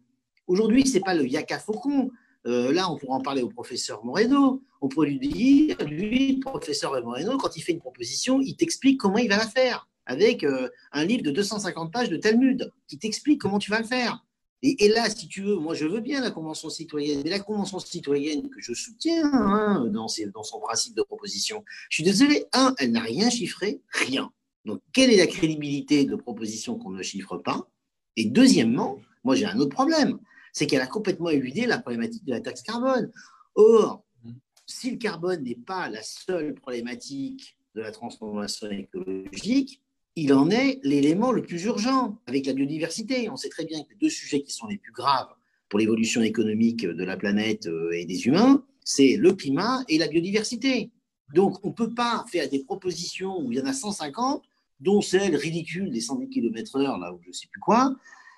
Aujourd'hui, ce n'est pas le Yaka Faucon. Là, on pourra en parler au professeur Moreno. On pourrait lui dire, lui, le professeur Moreno, quand il fait une proposition, il t'explique comment il va la faire, avec un livre de 250 pages de Talmud, qui t'explique comment tu vas le faire. Et là, si tu veux, moi, je veux bien la Convention citoyenne, mais la Convention citoyenne que je soutiens dans son principe de proposition, je suis désolé, elle n'a rien chiffré, rien. Donc, quelle est la crédibilité de propositions qu'on ne chiffre pas? Et deuxièmement, moi, j'ai un autre problème, c'est qu'elle a complètement éludé la problématique de la taxe carbone. Or, si le carbone n'est pas la seule problématique de la transformation écologique, il en est l'élément le plus urgent avec la biodiversité. On sait très bien que les 2 sujets qui sont les plus graves pour l'évolution économique de la planète et des humains, c'est le climat et la biodiversité. Donc, on ne peut pas faire des propositions où il y en a 150, dont celle ridicule des 110 km/h, là où je ne sais plus quoi,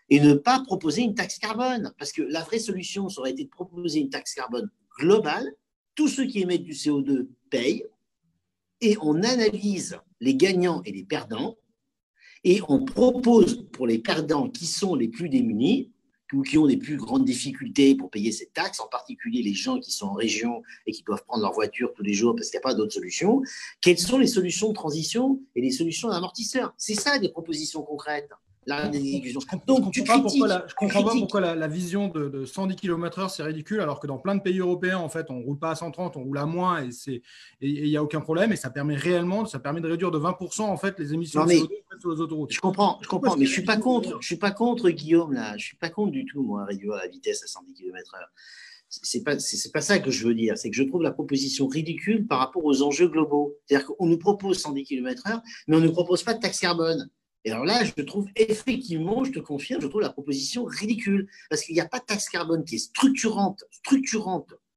et ne pas proposer une taxe carbone. Parce que la vraie solution, ça aurait été de proposer une taxe carbone globale. Tous ceux qui émettent du CO2 payent, et on analyse les gagnants et les perdants, et on propose pour les perdants qui sont les plus démunis, ou qui ont les plus grandes difficultés pour payer cette taxe, en particulier les gens qui sont en région et qui doivent prendre leur voiture tous les jours parce qu'il n'y a pas d'autre solution, quelles sont les solutions de transition et les solutions d'amortisseurs? C'est ça des propositions concrètes. Je ne comprends pas pourquoi la vision de 110 km/h, c'est ridicule, alors que dans plein de pays européens, en fait, on ne roule pas à 130, on roule à moins et il n'y a aucun problème. Et ça permet de réduire de 20% en fait, les émissions de CO2 sur les autoroutes. Je comprends, mais je ne suis pas contre, Guillaume, là. Je ne suis pas contre du tout, moi, réduire la vitesse à 110 km/h. C'est pas ça que je veux dire. C'est que je trouve la proposition ridicule par rapport aux enjeux globaux. C'est-à-dire qu'on nous propose 110 km/h, mais on ne nous propose pas de taxe carbone. Et alors là, je trouve effectivement, je te confirme, je trouve la proposition ridicule. Parce qu'il n'y a pas de taxe carbone qui est structurante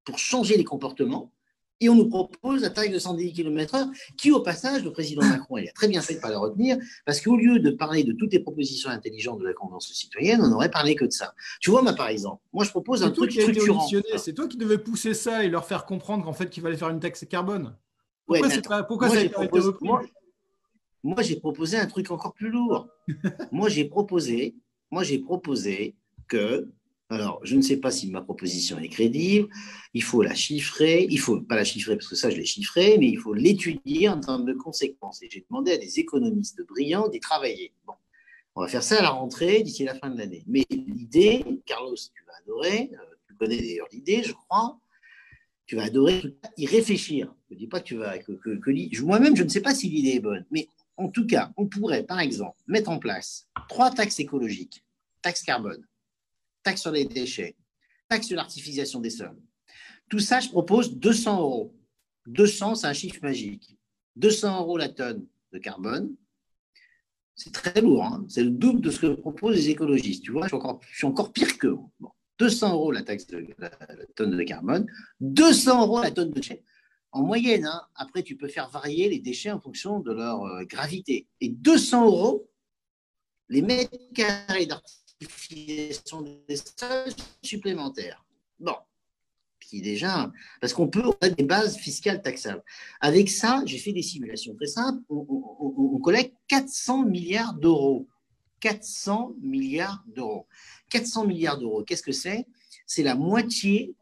pour changer les comportements. Et on nous propose la taxe de 110 km/h, qui au passage, le président Macron, il a très bien fait de ne pas la retenir, parce qu'au lieu de parler de toutes les propositions intelligentes de la Convention citoyenne, on n'aurait parlé que de ça. Tu vois, par exemple, moi je propose un truc structurant. C'est toi qui devais pousser ça et leur faire comprendre qu'en fait, qu'il fallait faire une taxe carbone. Pourquoi ça a été repris ? Moi, j'ai proposé un truc encore plus lourd. Moi, j'ai proposé que, alors, je ne sais pas si ma proposition est crédible, il faut la chiffrer, il faut pas la chiffrer parce que ça, je l'ai chiffré, mais il faut l'étudier en termes de conséquences. Et j'ai demandé à des économistes brillants d'y travailler. Bon, on va faire ça à la rentrée d'ici la fin de l'année. Mais l'idée, Carlos, tu vas adorer, tu connais d'ailleurs l'idée, je crois, tu vas adorer y réfléchir. Je ne dis pas que tu vas… moi-même, je ne sais pas si l'idée est bonne, mais en tout cas, on pourrait, par exemple, mettre en place 3 taxes écologiques, taxe carbone, taxe sur les déchets, taxe sur l'artificialisation des sols. Tout ça, je propose 200 euros. 200, c'est un chiffre magique. 200 euros la tonne de carbone, c'est très lourd, hein. C'est le double de ce que proposent les écologistes. Tu vois, je suis encore pire qu'eux. Bon, 200 euros la taxe la tonne de carbone, 200 euros la tonne de déchets. En moyenne, hein, après, tu peux faire varier les déchets en fonction de leur gravité. Et 200 euros, les mètres carrés d'artificialisation des sols supplémentaires. Bon, qui déjà, parce qu'on a des bases fiscales taxables. Avec ça, j'ai fait des simulations très simples. On collecte 400 milliards d'euros. 400 milliards d'euros. 400 milliards d'euros, qu'est-ce que c'est? C'est la moitié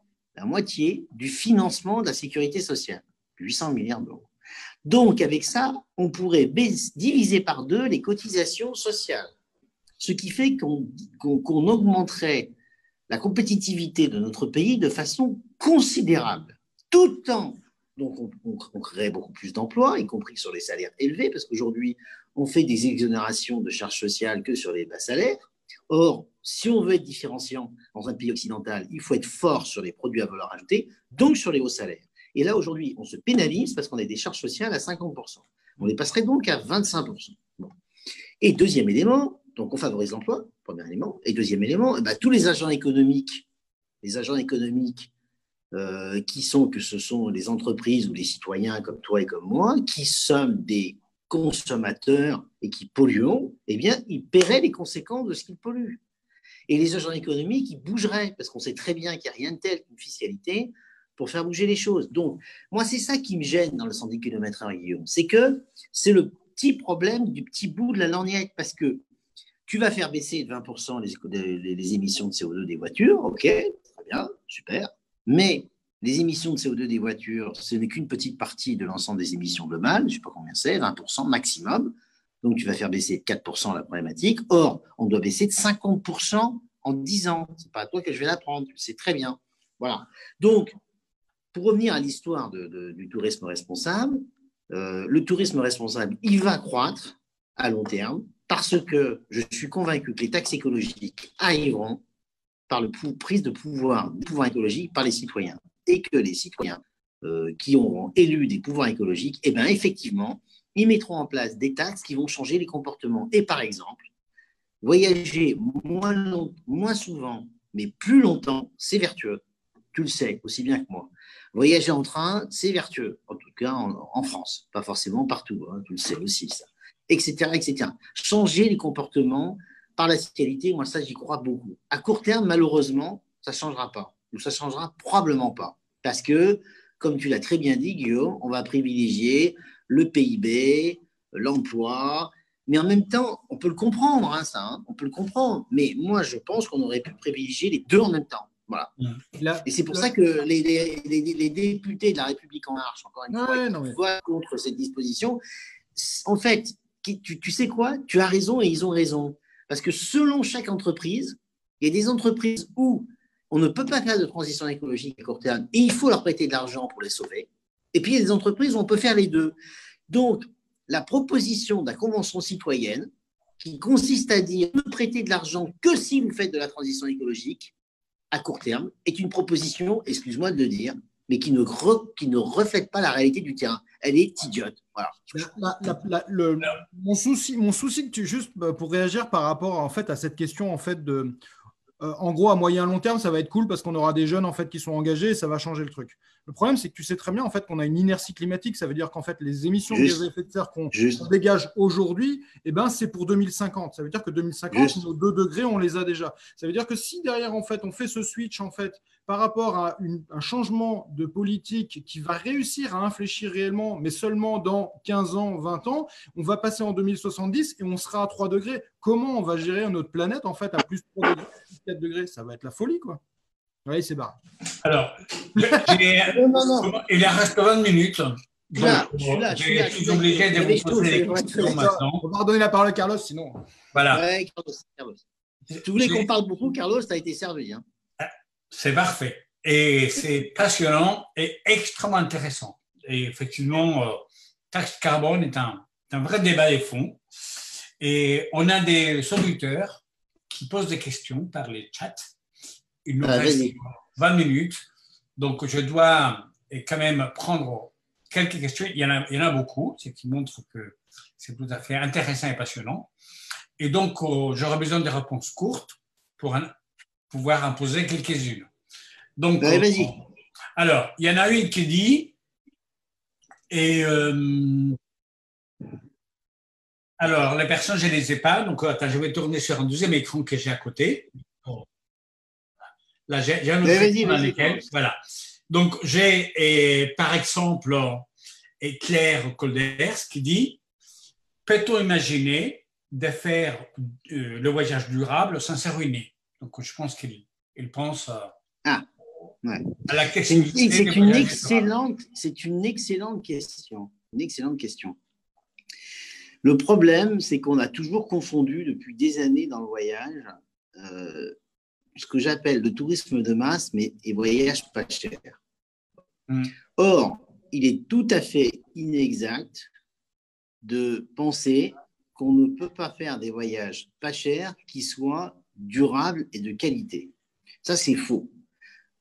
du financement de la sécurité sociale. 800 milliards d'euros. Donc, avec ça, on pourrait diviser par 2 les cotisations sociales. Ce qui fait qu'on augmenterait la compétitivité de notre pays de façon considérable. Tout en, donc on crée beaucoup plus d'emplois, y compris sur les salaires élevés, parce qu'aujourd'hui, on fait des exonérations de charges sociales que sur les bas salaires. Or, si on veut être différenciant dans un pays occidental, il faut être fort sur les produits à valeur ajoutée, donc sur les hauts salaires. Et là, aujourd'hui, on se pénalise parce qu'on a des charges sociales à 50%. On les passerait donc à 25%. Bon. Et deuxième élément, donc on favorise l'emploi, premier élément. Et deuxième élément, tous les agents économiques, que ce sont les entreprises ou les citoyens comme toi et comme moi, qui sommes des consommateurs et qui polluons, eh bien, ils paieraient les conséquences de ce qu'ils polluent. Et les agents économiques, ils bougeraient, parce qu'on sait très bien qu'il n'y a rien de tel qu'une fiscalité pour faire bouger les choses. Donc, moi, c'est ça qui me gêne dans le 110 km/h, Guillaume, c'est que c'est le petit problème du petit bout de la lorgnette, parce que tu vas faire baisser de 20% les émissions de CO2 des voitures, ok, très bien, super, mais les émissions de CO2 des voitures, ce n'est qu'une petite partie de l'ensemble des émissions globales, je ne sais pas combien c'est, 20% maximum, donc tu vas faire baisser de 4% la problématique, or, on doit baisser de 50% en 10 ans, ce n'est pas à toi que je vais l'apprendre, tu le sais très bien, voilà. Donc, pour revenir à l'histoire du tourisme responsable, le tourisme responsable, il va croître à long terme, parce que je suis convaincu que les taxes écologiques arriveront par la prise de pouvoir écologique par les citoyens. Et que les citoyens qui auront élu des pouvoirs écologiques, eh bien, effectivement, ils mettront en place des taxes qui vont changer les comportements. Et par exemple, voyager moins souvent, mais plus longtemps, c'est vertueux. Tu le sais aussi bien que moi. Voyager en train, c'est vertueux, en tout cas en France. Pas forcément partout, hein, tu le sais aussi, ça. Etc., etc. Changer les comportements par la fiscalité, moi, ça, j'y crois beaucoup. À court terme, malheureusement, ça ne changera pas. Ou ça ne changera probablement pas. Parce que, comme tu l'as très bien dit, Guillaume, on va privilégier le PIB, l'emploi, mais en même temps, on peut le comprendre, hein, ça, hein, on peut le comprendre. Mais moi, je pense qu'on aurait pu privilégier les deux en même temps. Voilà. Et c'est pour ça que les députés de la République En Marche, encore une fois, qui votent contre cette disposition, en fait, tu sais quoi? Tu as raison et ils ont raison. Parce que selon chaque entreprise, il y a des entreprises où on ne peut pas faire de transition écologique à court terme et il faut leur prêter de l'argent pour les sauver. Et puis, il y a des entreprises où on peut faire les deux. Donc, la proposition de la Convention citoyenne, qui consiste à dire ne prêter de l'argent que si vous faites de la transition écologique à court terme, est une proposition, excuse-moi de le dire, mais qui ne reflète pas la réalité du terrain. Elle est idiote. Voilà. Mon souci juste pour réagir par rapport en fait, à cette question en fait, de… en gros, à moyen long terme, ça va être cool parce qu'on aura des jeunes en fait, qui sont engagés et ça va changer le truc. Le problème, c'est que tu sais très bien en fait, qu'on a une inertie climatique. Ça veut dire qu'en fait, les émissions de gaz à effet de serre qu'on dégage aujourd'hui, eh ben, c'est pour 2050. Ça veut dire que 2050, nos 2 degrés, on les a déjà. Ça veut dire que si derrière, en fait, on fait ce switch en fait, par rapport à un changement de politique qui va réussir à infléchir réellement, mais seulement dans 15 ans, 20 ans, on va passer en 2070 et on sera à 3 degrés. Comment on va gérer notre planète en fait, à plus 3 degrés, plus 4 degrés? Ça va être la folie, quoi. Oui, c'est barré. Alors, il reste 20 minutes. Je suis obligé de vous poser des questions maintenant. On va redonner la parole à Carlos, sinon. Voilà. Ouais, Carlos. Si tu voulais qu'on parle beaucoup, Carlos, tu as été servi. Hein. C'est parfait. Et c'est passionnant et extrêmement intéressant. Et effectivement, taxe carbone est un vrai débat des fonds. Et on a des auditeurs qui posent des questions par les chats. il nous reste 20 minutes. Donc, je dois quand même prendre quelques questions. Il y en a beaucoup, ce qui montre que c'est tout à fait intéressant et passionnant. Et donc, j'aurai besoin de réponses courtes pour pouvoir en poser quelques-unes. Donc, vas-y. Alors, il y en a une qui dit, alors, les personnes, je ne les ai pas, donc attends, je vais tourner sur un deuxième écran que j'ai à côté. Là, j'ai un autre écran dans lequel, voilà. Donc, j'ai, par exemple, Claire Colders qui dit, peut-on imaginer de faire le voyage durable sans se ruiner? Donc, je pense qu'il pense à la question. C'est une excellente question. Une excellente question. Le problème, c'est qu'on a toujours confondu depuis des années dans le voyage ce que j'appelle le tourisme de masse, mais et voyage pas cher. Or, il est tout à fait inexact de penser qu'on ne peut pas faire des voyages pas chers qui soient durables et de qualité. Ça, c'est faux.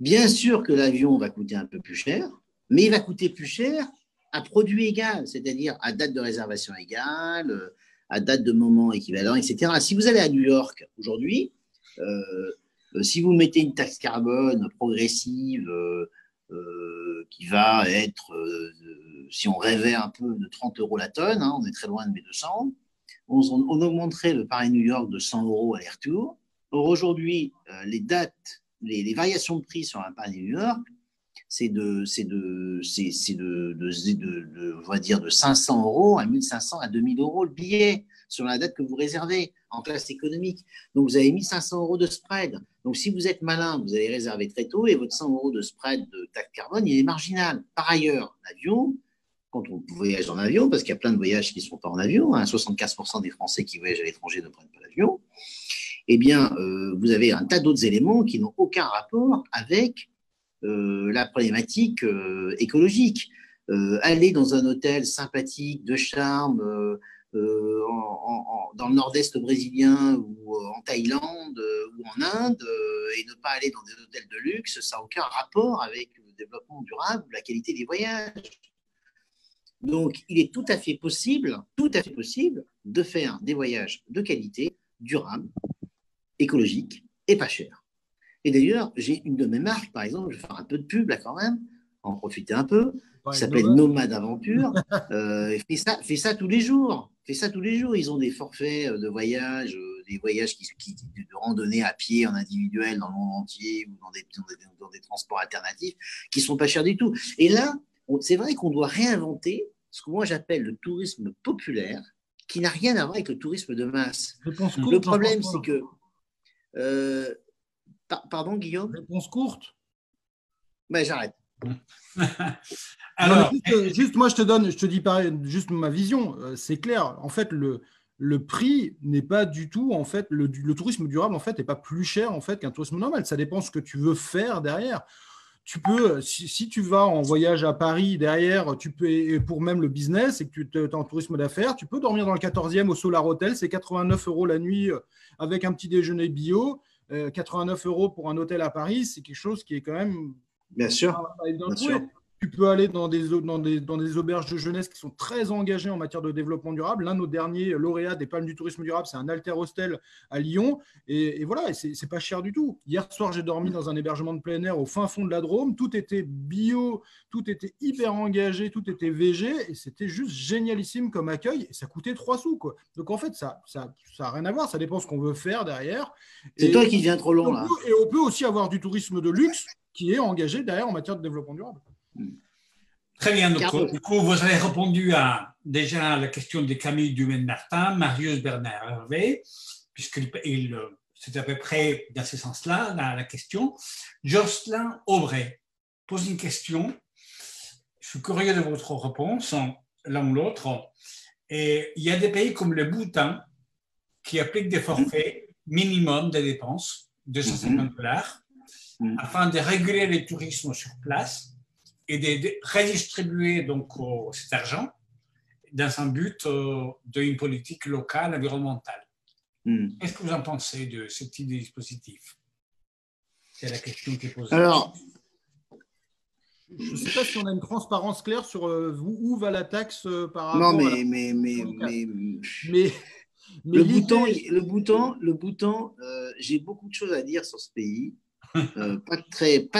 Bien sûr que l'avion va coûter un peu plus cher, mais il va coûter plus cher à produit égal, c'est-à-dire à date de réservation égale, à date de moment équivalent, etc. Si vous allez à New York aujourd'hui, si vous mettez une taxe carbone progressive qui va être, si on rêvait un peu, de 30 € la tonne, on est très loin de mes 200, on augmenterait le Paris-New York de 100 € aller-retour. Or, aujourd'hui, les dates, les variations de prix sur un Paris-New York, c'est on va dire de 500 € à 1500 à 2000 € le billet sur la date que vous réservez en classe économique. Donc, vous avez 1500 € de spread. Donc, si vous êtes malin, vous allez réserver très tôt et votre 100 € de spread de taxe carbone, il est marginal. Par ailleurs, l'avion, quand on voyage en avion, parce qu'il y a plein de voyages qui ne sont pas en avion, 75% des Français qui voyagent à l'étranger ne prennent pas l'avion, eh bien, vous avez un tas d'autres éléments qui n'ont aucun rapport avec la problématique écologique. Aller dans un hôtel sympathique, de charme, dans le nord-est brésilien ou en Thaïlande ou en Inde et ne pas aller dans des hôtels de luxe, ça n'a aucun rapport avec le développement durable ou la qualité des voyages. Donc, il est tout à fait possible de faire des voyages de qualité, durables, écologiques et pas chers. Et d'ailleurs, j'ai une de mes marques, par exemple, je vais faire un peu de pub là quand même, en profiter un peu, qui s'appelle Nomade Aventure, fait ça tous les jours. Ils ont des forfaits de voyage, des voyages de randonnée à pied, en individuel, dans le monde entier, ou dans des transports alternatifs, qui ne sont pas chers du tout. Et là, c'est vrai qu'on doit réinventer ce que moi j'appelle le tourisme populaire, qui n'a rien à voir avec le tourisme de masse. Le problème, c'est que... pardon, Guillaume? Réponse courte. Ben, j'arrête. Alors, juste, moi, je te dis pareil, juste ma vision. C'est clair. En fait, le prix n'est pas du tout, en fait, le tourisme durable, en fait, n'est pas plus cher, en fait, qu'un tourisme normal. Ça dépend ce que tu veux faire derrière. Tu peux, si tu vas en voyage à Paris derrière, tu peux, et pour même le business, et que tu es en tourisme d'affaires, tu peux dormir dans le 14e au Solar Hotel, c'est 89 € la nuit avec un petit déjeuner bio. 89 € pour un hôtel à Paris, c'est quelque chose qui est quand même... Bien sûr. Bien sûr. Tu peux aller dans des auberges de jeunesse qui sont très engagées en matière de développement durable. L'un de nos derniers lauréats des Palmes du tourisme durable, c'est un Alter Hostel à Lyon. Et voilà, et c'est pas cher du tout. Hier soir, j'ai dormi dans un hébergement de plein air au fin fond de la Drôme. Tout était bio, tout était hyper engagé, tout était végé. Et c'était juste génialissime comme accueil. Et ça coûtait 3 sous, quoi. Donc en fait, ça n'a rien à voir. Ça dépend ce qu'on veut faire derrière. C'est toi qui deviens trop long, là. Et on peut aussi avoir du tourisme de luxe qui est engagé derrière en matière de développement durable. Très bien. Donc, du coup, vous avez répondu déjà à la question de Camille Dumaine-Martin, Marius Bernard Hervé, puisque c'est à peu près dans ce sens-là la question. Jocelyn Aubray pose une question. Je suis curieux de votre réponse, l'un ou l'autre. Et il y a des pays comme le Bhoutan qui appliquent des forfaits minimum de dépenses, 250 $, afin de réguler le tourisme sur place et de redistribuer donc cet argent dans un but d'une politique locale environnementale. Qu'est-ce que vous en pensez de ce type de dispositif? C'est la question qui est posée. Alors, je ne sais pas si on a une transparence claire sur où va la taxe par non, rapport à le Bhoutan, j'ai beaucoup de choses à dire sur ce pays, pas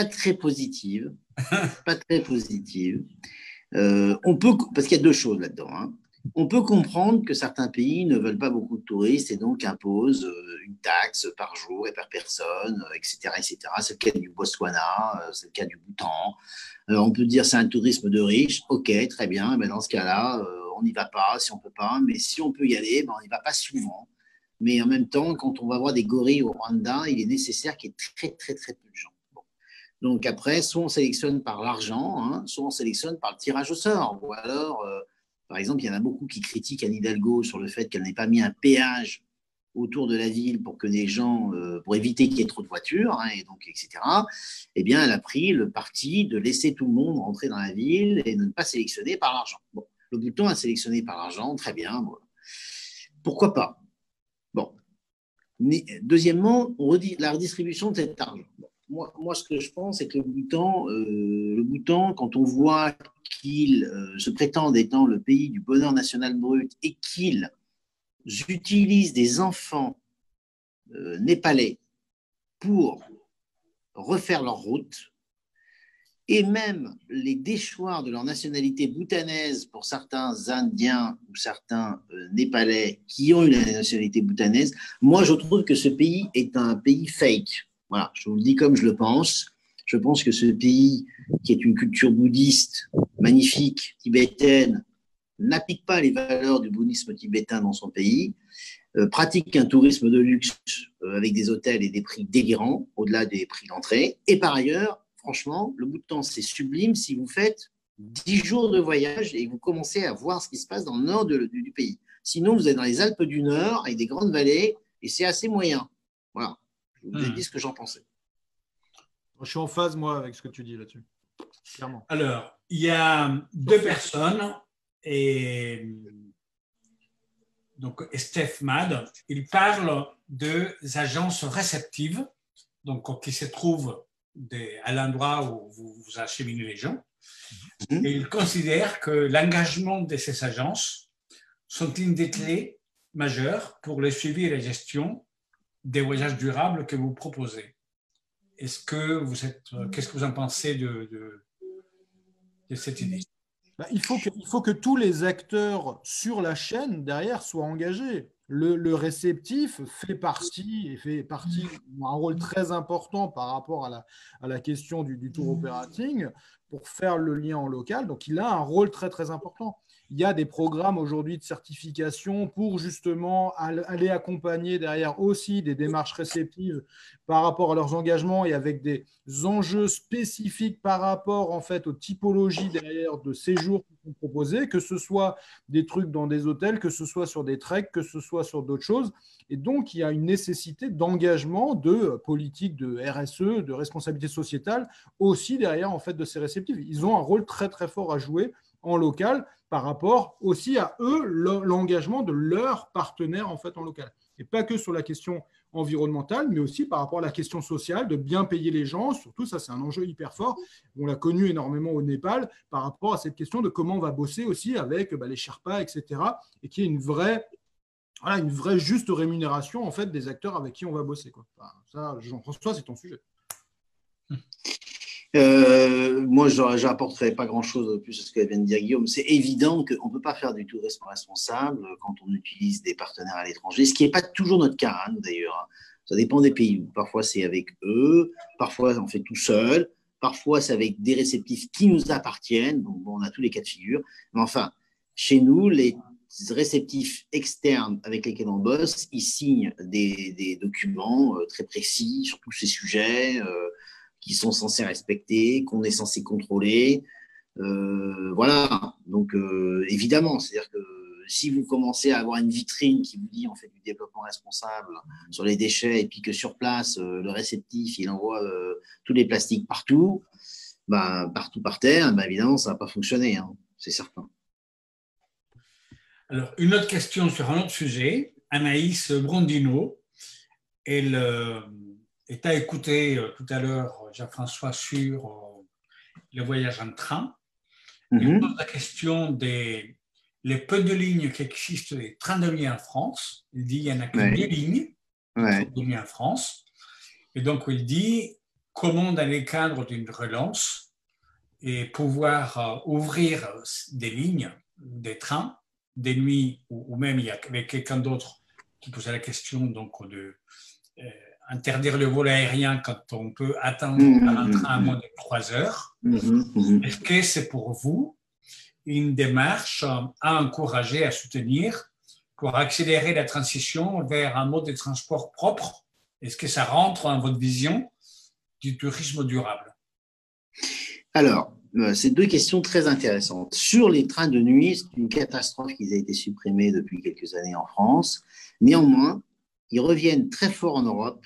très positive, pas très positive. Parce qu'il y a deux choses là-dedans, hein. On peut comprendre que certains pays ne veulent pas beaucoup de touristes et donc imposent une taxe par jour et par personne, etc., etc. C'est le cas du Botswana, c'est le cas du Bhoutan. On peut dire c'est un tourisme de riches. Ok, très bien. Ben dans ce cas-là, on n'y va pas si on peut pas. Mais si on peut y aller, ben on n'y va pas souvent. Mais en même temps, quand on va voir des gorilles au Rwanda, il est nécessaire qu'il y ait très, très, très peu de gens. Bon. Donc après, soit on sélectionne par l'argent, hein, soit on sélectionne par le tirage au sort. Ou alors, par exemple, il y en a beaucoup qui critiquent Anne Hidalgo sur le fait qu'elle n'ait pas mis un péage autour de la ville pour que les gens, pour éviter qu'il y ait trop de voitures, hein, et donc, etc. Eh bien, elle a pris le parti de laisser tout le monde rentrer dans la ville et de ne pas sélectionner par l'argent. Bon, le Bhoutan a sélectionné par l'argent, très bien. Bon. Pourquoi pas? Bon. Deuxièmement, on redit la redistribution de cet argent. Bon. Moi, ce que je pense, c'est que le Bhoutan, quand on voit qu'il se prétend étant le pays du bonheur national brut et qu'ils utilisent des enfants népalais pour refaire leur route, et même les déchoir de leur nationalité bhoutanaise pour certains Indiens ou certains Népalais qui ont eu la nationalité bhoutanaise, moi je trouve que ce pays est un pays fake. Voilà, je vous le dis comme je le pense. Je pense que ce pays, qui est une culture bouddhiste magnifique, tibétaine, n'applique pas les valeurs du bouddhisme tibétain dans son pays, pratique un tourisme de luxe avec des hôtels et des prix délirants, au-delà des prix d'entrée. Et par ailleurs, franchement, le Bhoutan, c'est sublime si vous faites 10 jours de voyage et vous commencez à voir ce qui se passe dans le nord du pays. Sinon, vous êtes dans les Alpes du Nord avec des grandes vallées et c'est assez moyen. Voilà, je vous ai dit ce que j'en pensais. Je suis en phase, moi, avec ce que tu dis là-dessus. Clairement. Alors, il y a deux personnes et donc Steph Mad, il parle des agences réceptives, donc qui se trouvent à l'endroit où vous acheminez les gens. Et il considère que l'engagement de ces agences sont une des clés majeures pour le suivi et la gestion des voyages durables que vous proposez. Qu'est-ce que vous en pensez de cette idée? Il faut que tous les acteurs sur la chaîne derrière soient engagés. Le réceptif fait partie un rôle très important par rapport à la question du tour operating pour faire le lien en local. Donc, il a un rôle très, très important. Il y a des programmes aujourd'hui de certification pour justement aller accompagner derrière aussi des démarches réceptives par rapport à leurs engagements et avec des enjeux spécifiques par rapport en fait aux typologies derrière de séjours qui sont proposés, que ce soit des trucs dans des hôtels, que ce soit sur des treks, que ce soit sur d'autres choses. Et donc, il y a une nécessité d'engagement de politique de RSE, de responsabilité sociétale aussi derrière en fait de ces réceptifs. Ils ont un rôle très très fort à jouer en local par rapport aussi à eux, l'engagement de leurs partenaires en fait en local. Et pas que sur la question environnementale, mais aussi par rapport à la question sociale, de bien payer les gens. Surtout, ça, c'est un enjeu hyper fort. On l'a connu énormément au Népal par rapport à cette question de comment on va bosser aussi avec les Sherpas, etc. Et qu'il y ait une vraie juste rémunération en fait des acteurs avec qui on va bosser, quoi. Enfin, ça, Jean-François, c'est ton sujet. Moi, je n'apporterai pas grand-chose de plus à ce que vient de dire Guillaume. C'est évident qu'on ne peut pas faire du tourisme responsable quand on utilise des partenaires à l'étranger, ce qui n'est pas toujours notre cas, hein, d'ailleurs. Ça dépend des pays. Parfois, c'est avec eux, parfois, on fait tout seul, parfois, c'est avec des réceptifs qui nous appartiennent. Donc, bon, on a tous les cas de figure. Mais enfin, chez nous, les réceptifs externes avec lesquels on bosse, ils signent des documents très précis sur tous ces sujets, qui sont censés respecter, qu'on est censé contrôler. Voilà. Donc, évidemment, c'est-à-dire que si vous commencez à avoir une vitrine qui vous dit on fait du développement responsable sur les déchets et puis que sur place, le réceptif, il envoie tous les plastiques partout, partout par terre, évidemment, ça ne va pas fonctionner, hein, c'est certain. Alors, une autre question sur un autre sujet. Anaïs Brondino, elle et tu as écouté tout à l'heure Jean-François sur le voyage en train. Il pose la question des les peu de lignes qui existent des trains de nuit en France. Il dit qu'il n'y en a que 2 lignes de nuit en France. Et donc, il dit comment, dans le cadre d'une relance, et pouvoir ouvrir des lignes, des trains, des nuits, ou même il y avait quelqu'un d'autre qui posait la question donc, de interdire le vol aérien quand on peut attendre un train à moins de 3 heures. Est-ce que c'est pour vous une démarche à encourager, à soutenir pour accélérer la transition vers un mode de transport propre? Est-ce que ça rentre dans votre vision du tourisme durable? Alors, c'est 2 questions très intéressantes. Sur les trains de nuit, c'est une catastrophe qu'ils aient été supprimés depuis quelques années en France. Néanmoins, ils reviennent très fort en Europe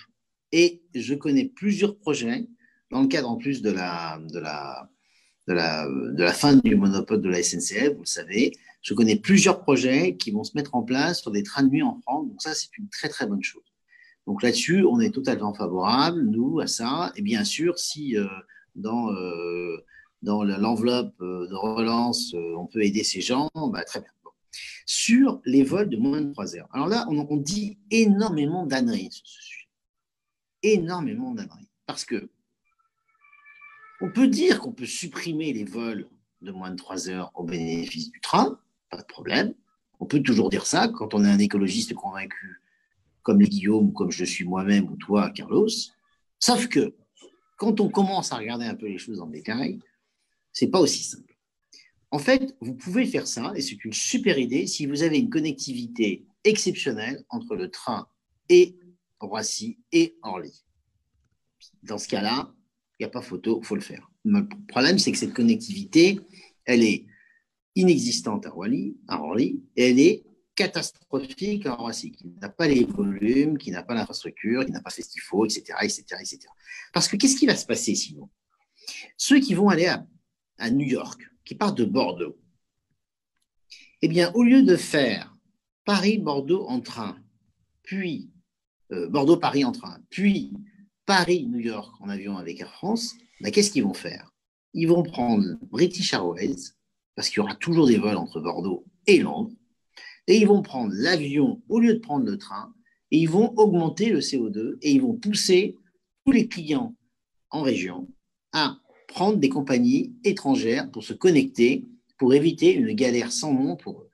et je connais plusieurs projets dans le cadre en plus de la fin du monopole de la SNCF, vous le savez. Je connais plusieurs projets qui vont se mettre en place sur des trains de nuit en France. Donc ça, c'est une très, très bonne chose. Donc là-dessus, on est totalement favorable, nous, à ça. Et bien sûr, si dans l'enveloppe de relance, on peut aider ces gens, bah, très bien. Bon. Sur les vols de moins de 3 heures. Alors là, on dit énormément d'âneries sur ce sujet. Énormément d'âneries. Parce que on peut dire qu'on peut supprimer les vols de moins de 3 heures au bénéfice du train, pas de problème. On peut toujours dire ça quand on est un écologiste convaincu, comme les Guillaume, comme je suis moi-même, ou toi, Carlos. Sauf que, quand on commence à regarder un peu les choses en détail, c'est pas aussi simple. En fait, vous pouvez faire ça, et c'est une super idée, si vous avez une connectivité exceptionnelle entre le train et Roissy et Orly. Dans ce cas-là, il n'y a pas photo, il faut le faire. Le problème, c'est que cette connectivité, elle est inexistante à Orly, et elle est catastrophique à Roissy, qui n'a pas les volumes, qui n'a pas l'infrastructure, qui n'a pas fait ce qu'il faut, etc., etc., etc. Parce que qu'est-ce qui va se passer sinon? Ceux qui vont aller à New York, qui partent de Bordeaux, eh bien, au lieu de faire Paris-Bordeaux en train, puis Bordeaux-Paris en train, puis Paris-New York en avion avec Air France, ben, qu'est-ce qu'ils vont faire? Ils vont prendre British Airways, parce qu'il y aura toujours des vols entre Bordeaux et Londres, et ils vont prendre l'avion au lieu de prendre le train, et ils vont augmenter le CO2, et ils vont pousser tous les clients en région à prendre des compagnies étrangères pour se connecter, pour éviter une galère sans nom pour eux.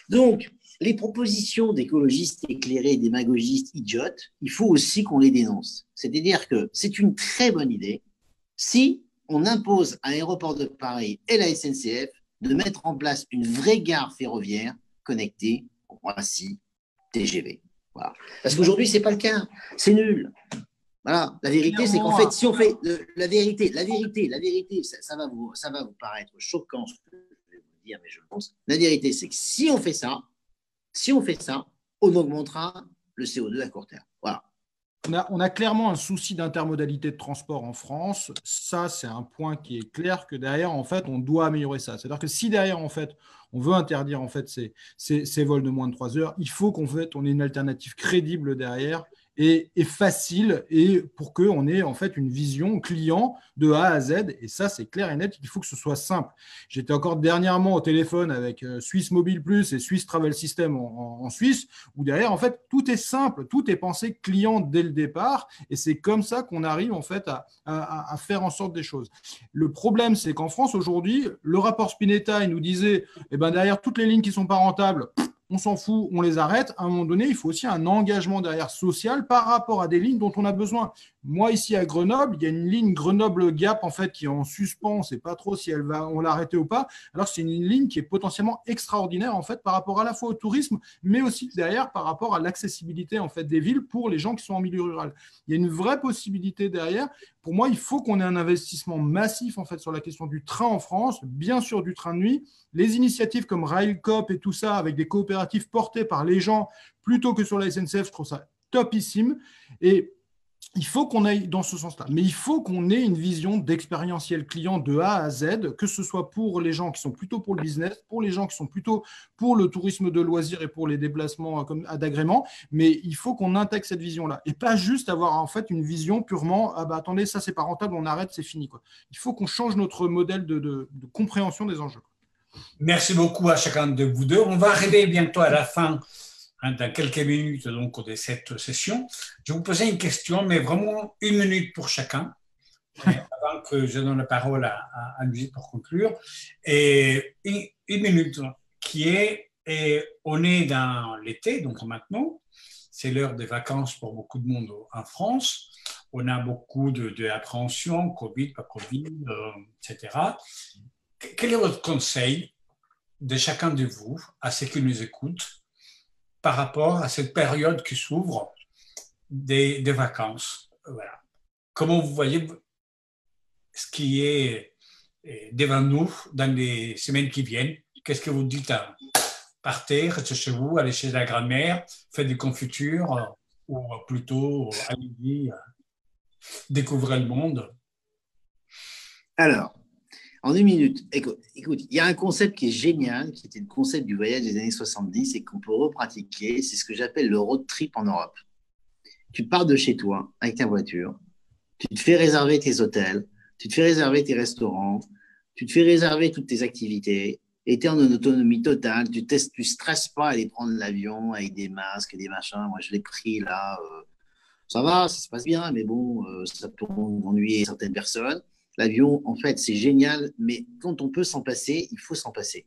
Donc, les propositions d'écologistes éclairés, démagogistes idiotes, il faut aussi qu'on les dénonce. C'est-à-dire que c'est une très bonne idée si on impose à l'aéroport de Paris et la SNCF de mettre en place une vraie gare ferroviaire connectée au Roissy TGV. Voilà. Parce qu'aujourd'hui, ce n'est pas le cas. C'est nul. Voilà. La vérité, c'est qu'en fait, si on fait la vérité, ça va vous paraître choquant ce que je vais vous dire, mais je pense. La vérité, c'est que si on fait ça, on augmentera le CO2 à court terme. Voilà. On a clairement un souci d'intermodalité de transport en France. Ça, c'est un point qui est clair que derrière, en fait, on doit améliorer ça. C'est-à-dire que si derrière, en fait, on veut interdire en fait, ces vols de moins de 3 heures, il faut qu'on ait une alternative crédible derrière et facile, et pour qu'on ait en fait une vision client de A à Z. Et ça, c'est clair et net, il faut que ce soit simple. J'étais encore dernièrement au téléphone avec Swiss Mobile Plus et Swiss Travel System en Suisse, où derrière, en fait, tout est simple, tout est pensé client dès le départ, et c'est comme ça qu'on arrive en fait à faire en sorte des choses. Le problème, c'est qu'en France, aujourd'hui, le rapport Spinetta, il nous disait, eh ben, derrière toutes les lignes qui ne sont pas rentables, on s'en fout, on les arrête. À un moment donné, il faut aussi un engagement derrière social par rapport à des lignes dont on a besoin. Moi, ici à Grenoble, il y a une ligne Grenoble-Gap en fait, qui est en suspens. On ne sait pas trop si on l'a arrêtée ou pas. Alors, c'est une ligne qui est potentiellement extraordinaire en fait, par rapport à la fois au tourisme, mais aussi derrière par rapport à l'accessibilité en fait, des villes pour les gens qui sont en milieu rural. Il y a une vraie possibilité derrière. Pour moi, il faut qu'on ait un investissement massif en fait, sur la question du train en France, bien sûr du train de nuit. Les initiatives comme Railcoop et tout ça, avec des coopératives portées par les gens plutôt que sur la SNCF, je trouve ça topissime. Et il faut qu'on aille dans ce sens-là. Mais il faut qu'on ait une vision d'expérientiel client de A à Z, que ce soit pour les gens qui sont plutôt pour le business, pour les gens qui sont plutôt pour le tourisme de loisirs et pour les déplacements d'agrément. Mais il faut qu'on intègre cette vision-là. Et pas juste avoir en fait une vision purement « Ah bah attendez, ça c'est pas rentable, on arrête, c'est fini. » Il faut qu'on change notre modèle de compréhension des enjeux. Merci beaucoup à chacun de vous deux. On va arriver bientôt à la fin, dans quelques minutes donc, de cette session. Je vais vous poser une question, mais vraiment 1 minute pour chacun, avant que je donne la parole à Lucie pour conclure. Et 1 minute qui est, et on est dans l'été, donc maintenant, c'est l'heure des vacances pour beaucoup de monde en France. On a beaucoup d'appréhension, Covid, pas Covid, etc. Quel est votre conseil de chacun de vous, à ceux qui nous écoutent, par rapport à cette période qui s'ouvre des vacances? Voilà. Comment vous voyez ce qui est devant nous dans les semaines qui viennent? Qu'est-ce que vous dites? Partez, restez chez vous, allez chez la grand-mère, faites des confitures, ou plutôt allez-y, découvrez le monde. Alors, en 1 minute, écoute, il y a un concept qui est génial, qui était le concept du voyage des années 70 et qu'on peut repratiquer, c'est ce que j'appelle le road trip en Europe. Tu pars de chez toi avec ta voiture, tu te fais réserver tes hôtels, tu te fais réserver tes restaurants, tu te fais réserver toutes tes activités, et tu es en autonomie totale, tu ne stresses pas à aller prendre l'avion avec des masques, des machins. Moi, je l'ai pris là, ça va, ça se passe bien, mais bon, ça peut ennuyer certaines personnes. L'avion, en fait, c'est génial, mais quand on peut s'en passer, il faut s'en passer.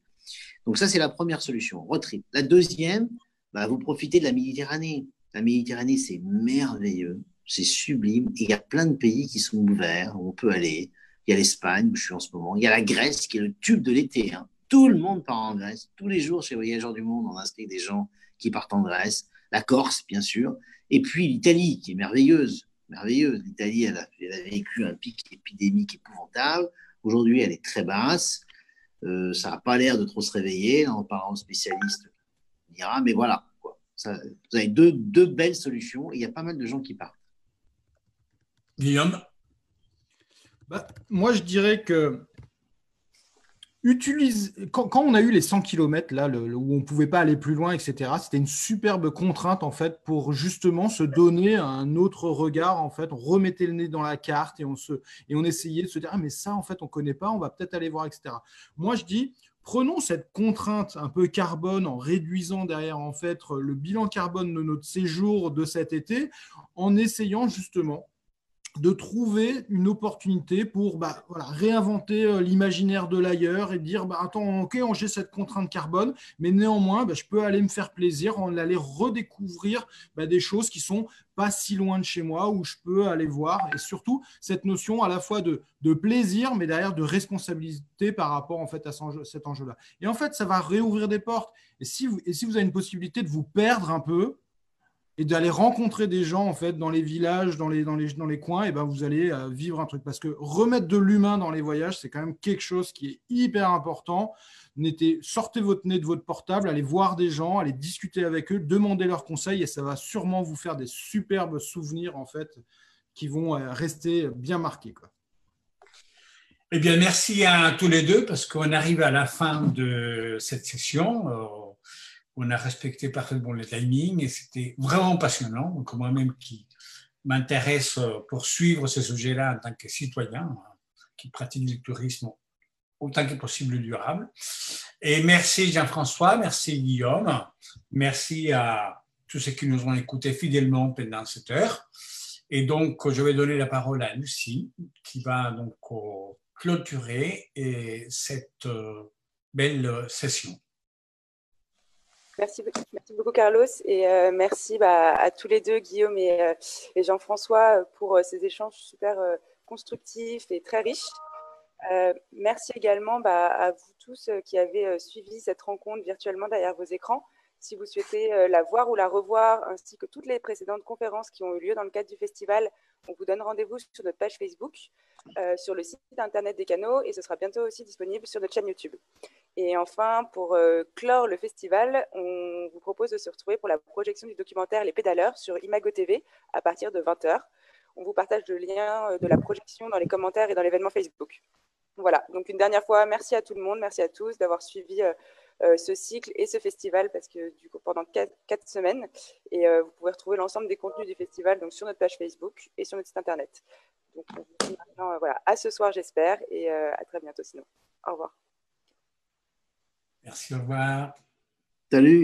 Donc ça, c'est la première solution, road trip. La deuxième, vous profitez de la Méditerranée. La Méditerranée, c'est merveilleux, c'est sublime. Et il y a plein de pays qui sont ouverts, où on peut aller. Il y a l'Espagne, où je suis en ce moment. Il y a la Grèce, qui est le tube de l'été. Hein. Tout le monde part en Grèce. Tous les jours, chez Voyageurs du Monde, on inscrit des gens qui partent en Grèce. La Corse, bien sûr. Et puis l'Italie, qui est merveilleuse. Merveilleuse. L'Italie, elle a vécu un pic épidémique épouvantable. Aujourd'hui, elle est très basse. Ça n'a pas l'air de trop se réveiller. Là, en parlant aux spécialistes, on dira, mais voilà. Quoi. Ça, vous avez deux belles solutions et il y a pas mal de gens qui partent. Guillaume? Moi, je dirais que quand on a eu les 100 km, là, où on ne pouvait pas aller plus loin, etc., c'était une superbe contrainte, en fait, pour justement se donner un autre regard, en fait. On remettait le nez dans la carte et on essayait de se dire « Ah, mais ça, en fait, on ne connaît pas, on va peut-être aller voir, etc. » Moi, je dis, prenons cette contrainte un peu carbone en réduisant derrière, en fait, le bilan carbone de notre séjour de cet été, en essayant justement de trouver une opportunité pour réinventer l'imaginaire de l'ailleurs et dire attends, ok, j'ai cette contrainte carbone, mais néanmoins, je peux aller me faire plaisir, aller redécouvrir des choses qui sont pas si loin de chez moi, où je peux aller voir. Et surtout, cette notion à la fois de plaisir, mais derrière de responsabilité par rapport en fait, à cet enjeu-là. Et en fait, ça va réouvrir des portes. Et si vous avez une possibilité de vous perdre un peu, et d'aller rencontrer des gens en fait dans les villages, dans les coins, et vous allez vivre un truc. Parce que remettre de l'humain dans les voyages, c'est quand même quelque chose qui est hyper important. Sortez votre nez de votre portable, allez voir des gens, allez discuter avec eux, demandez leurs conseils, et ça va sûrement vous faire des superbes souvenirs en fait qui vont rester bien marqués, quoi. Eh bien, merci à tous les deux parce qu'on arrive à la fin de cette session. On a respecté parfaitement le timing et c'était vraiment passionnant. Donc, moi-même qui m'intéresse pour suivre ce sujet-là en tant que citoyen qui pratique le tourisme autant que possible durable. Et merci Jean-François, merci Guillaume, merci à tous ceux qui nous ont écoutés fidèlement pendant cette heure. Et donc, je vais donner la parole à Lucie qui va donc clôturer cette belle session. Merci beaucoup Carlos et merci à tous les deux, Guillaume et Jean-François, pour ces échanges super constructifs et très riches. Merci également à vous tous qui avez suivi cette rencontre virtuellement derrière vos écrans. Si vous souhaitez la voir ou la revoir, ainsi que toutes les précédentes conférences qui ont eu lieu dans le cadre du festival, on vous donne rendez-vous sur notre page Facebook, sur le site internet des canaux, et ce sera bientôt aussi disponible sur notre chaîne YouTube. Et enfin, pour clore le festival, on vous propose de se retrouver pour la projection du documentaire Les Pédaleurs sur Imago TV à partir de 20h. On vous partage le lien de la projection dans les commentaires et dans l'événement Facebook. Voilà, donc une dernière fois, merci à tout le monde, merci à tous d'avoir suivi ce cycle et ce festival parce que du coup pendant 4 semaines et vous pouvez retrouver l'ensemble des contenus du festival donc sur notre page Facebook et sur notre site internet. Donc on vous dit maintenant voilà, à ce soir j'espère et à très bientôt sinon. Au revoir. Merci, au revoir. Salut.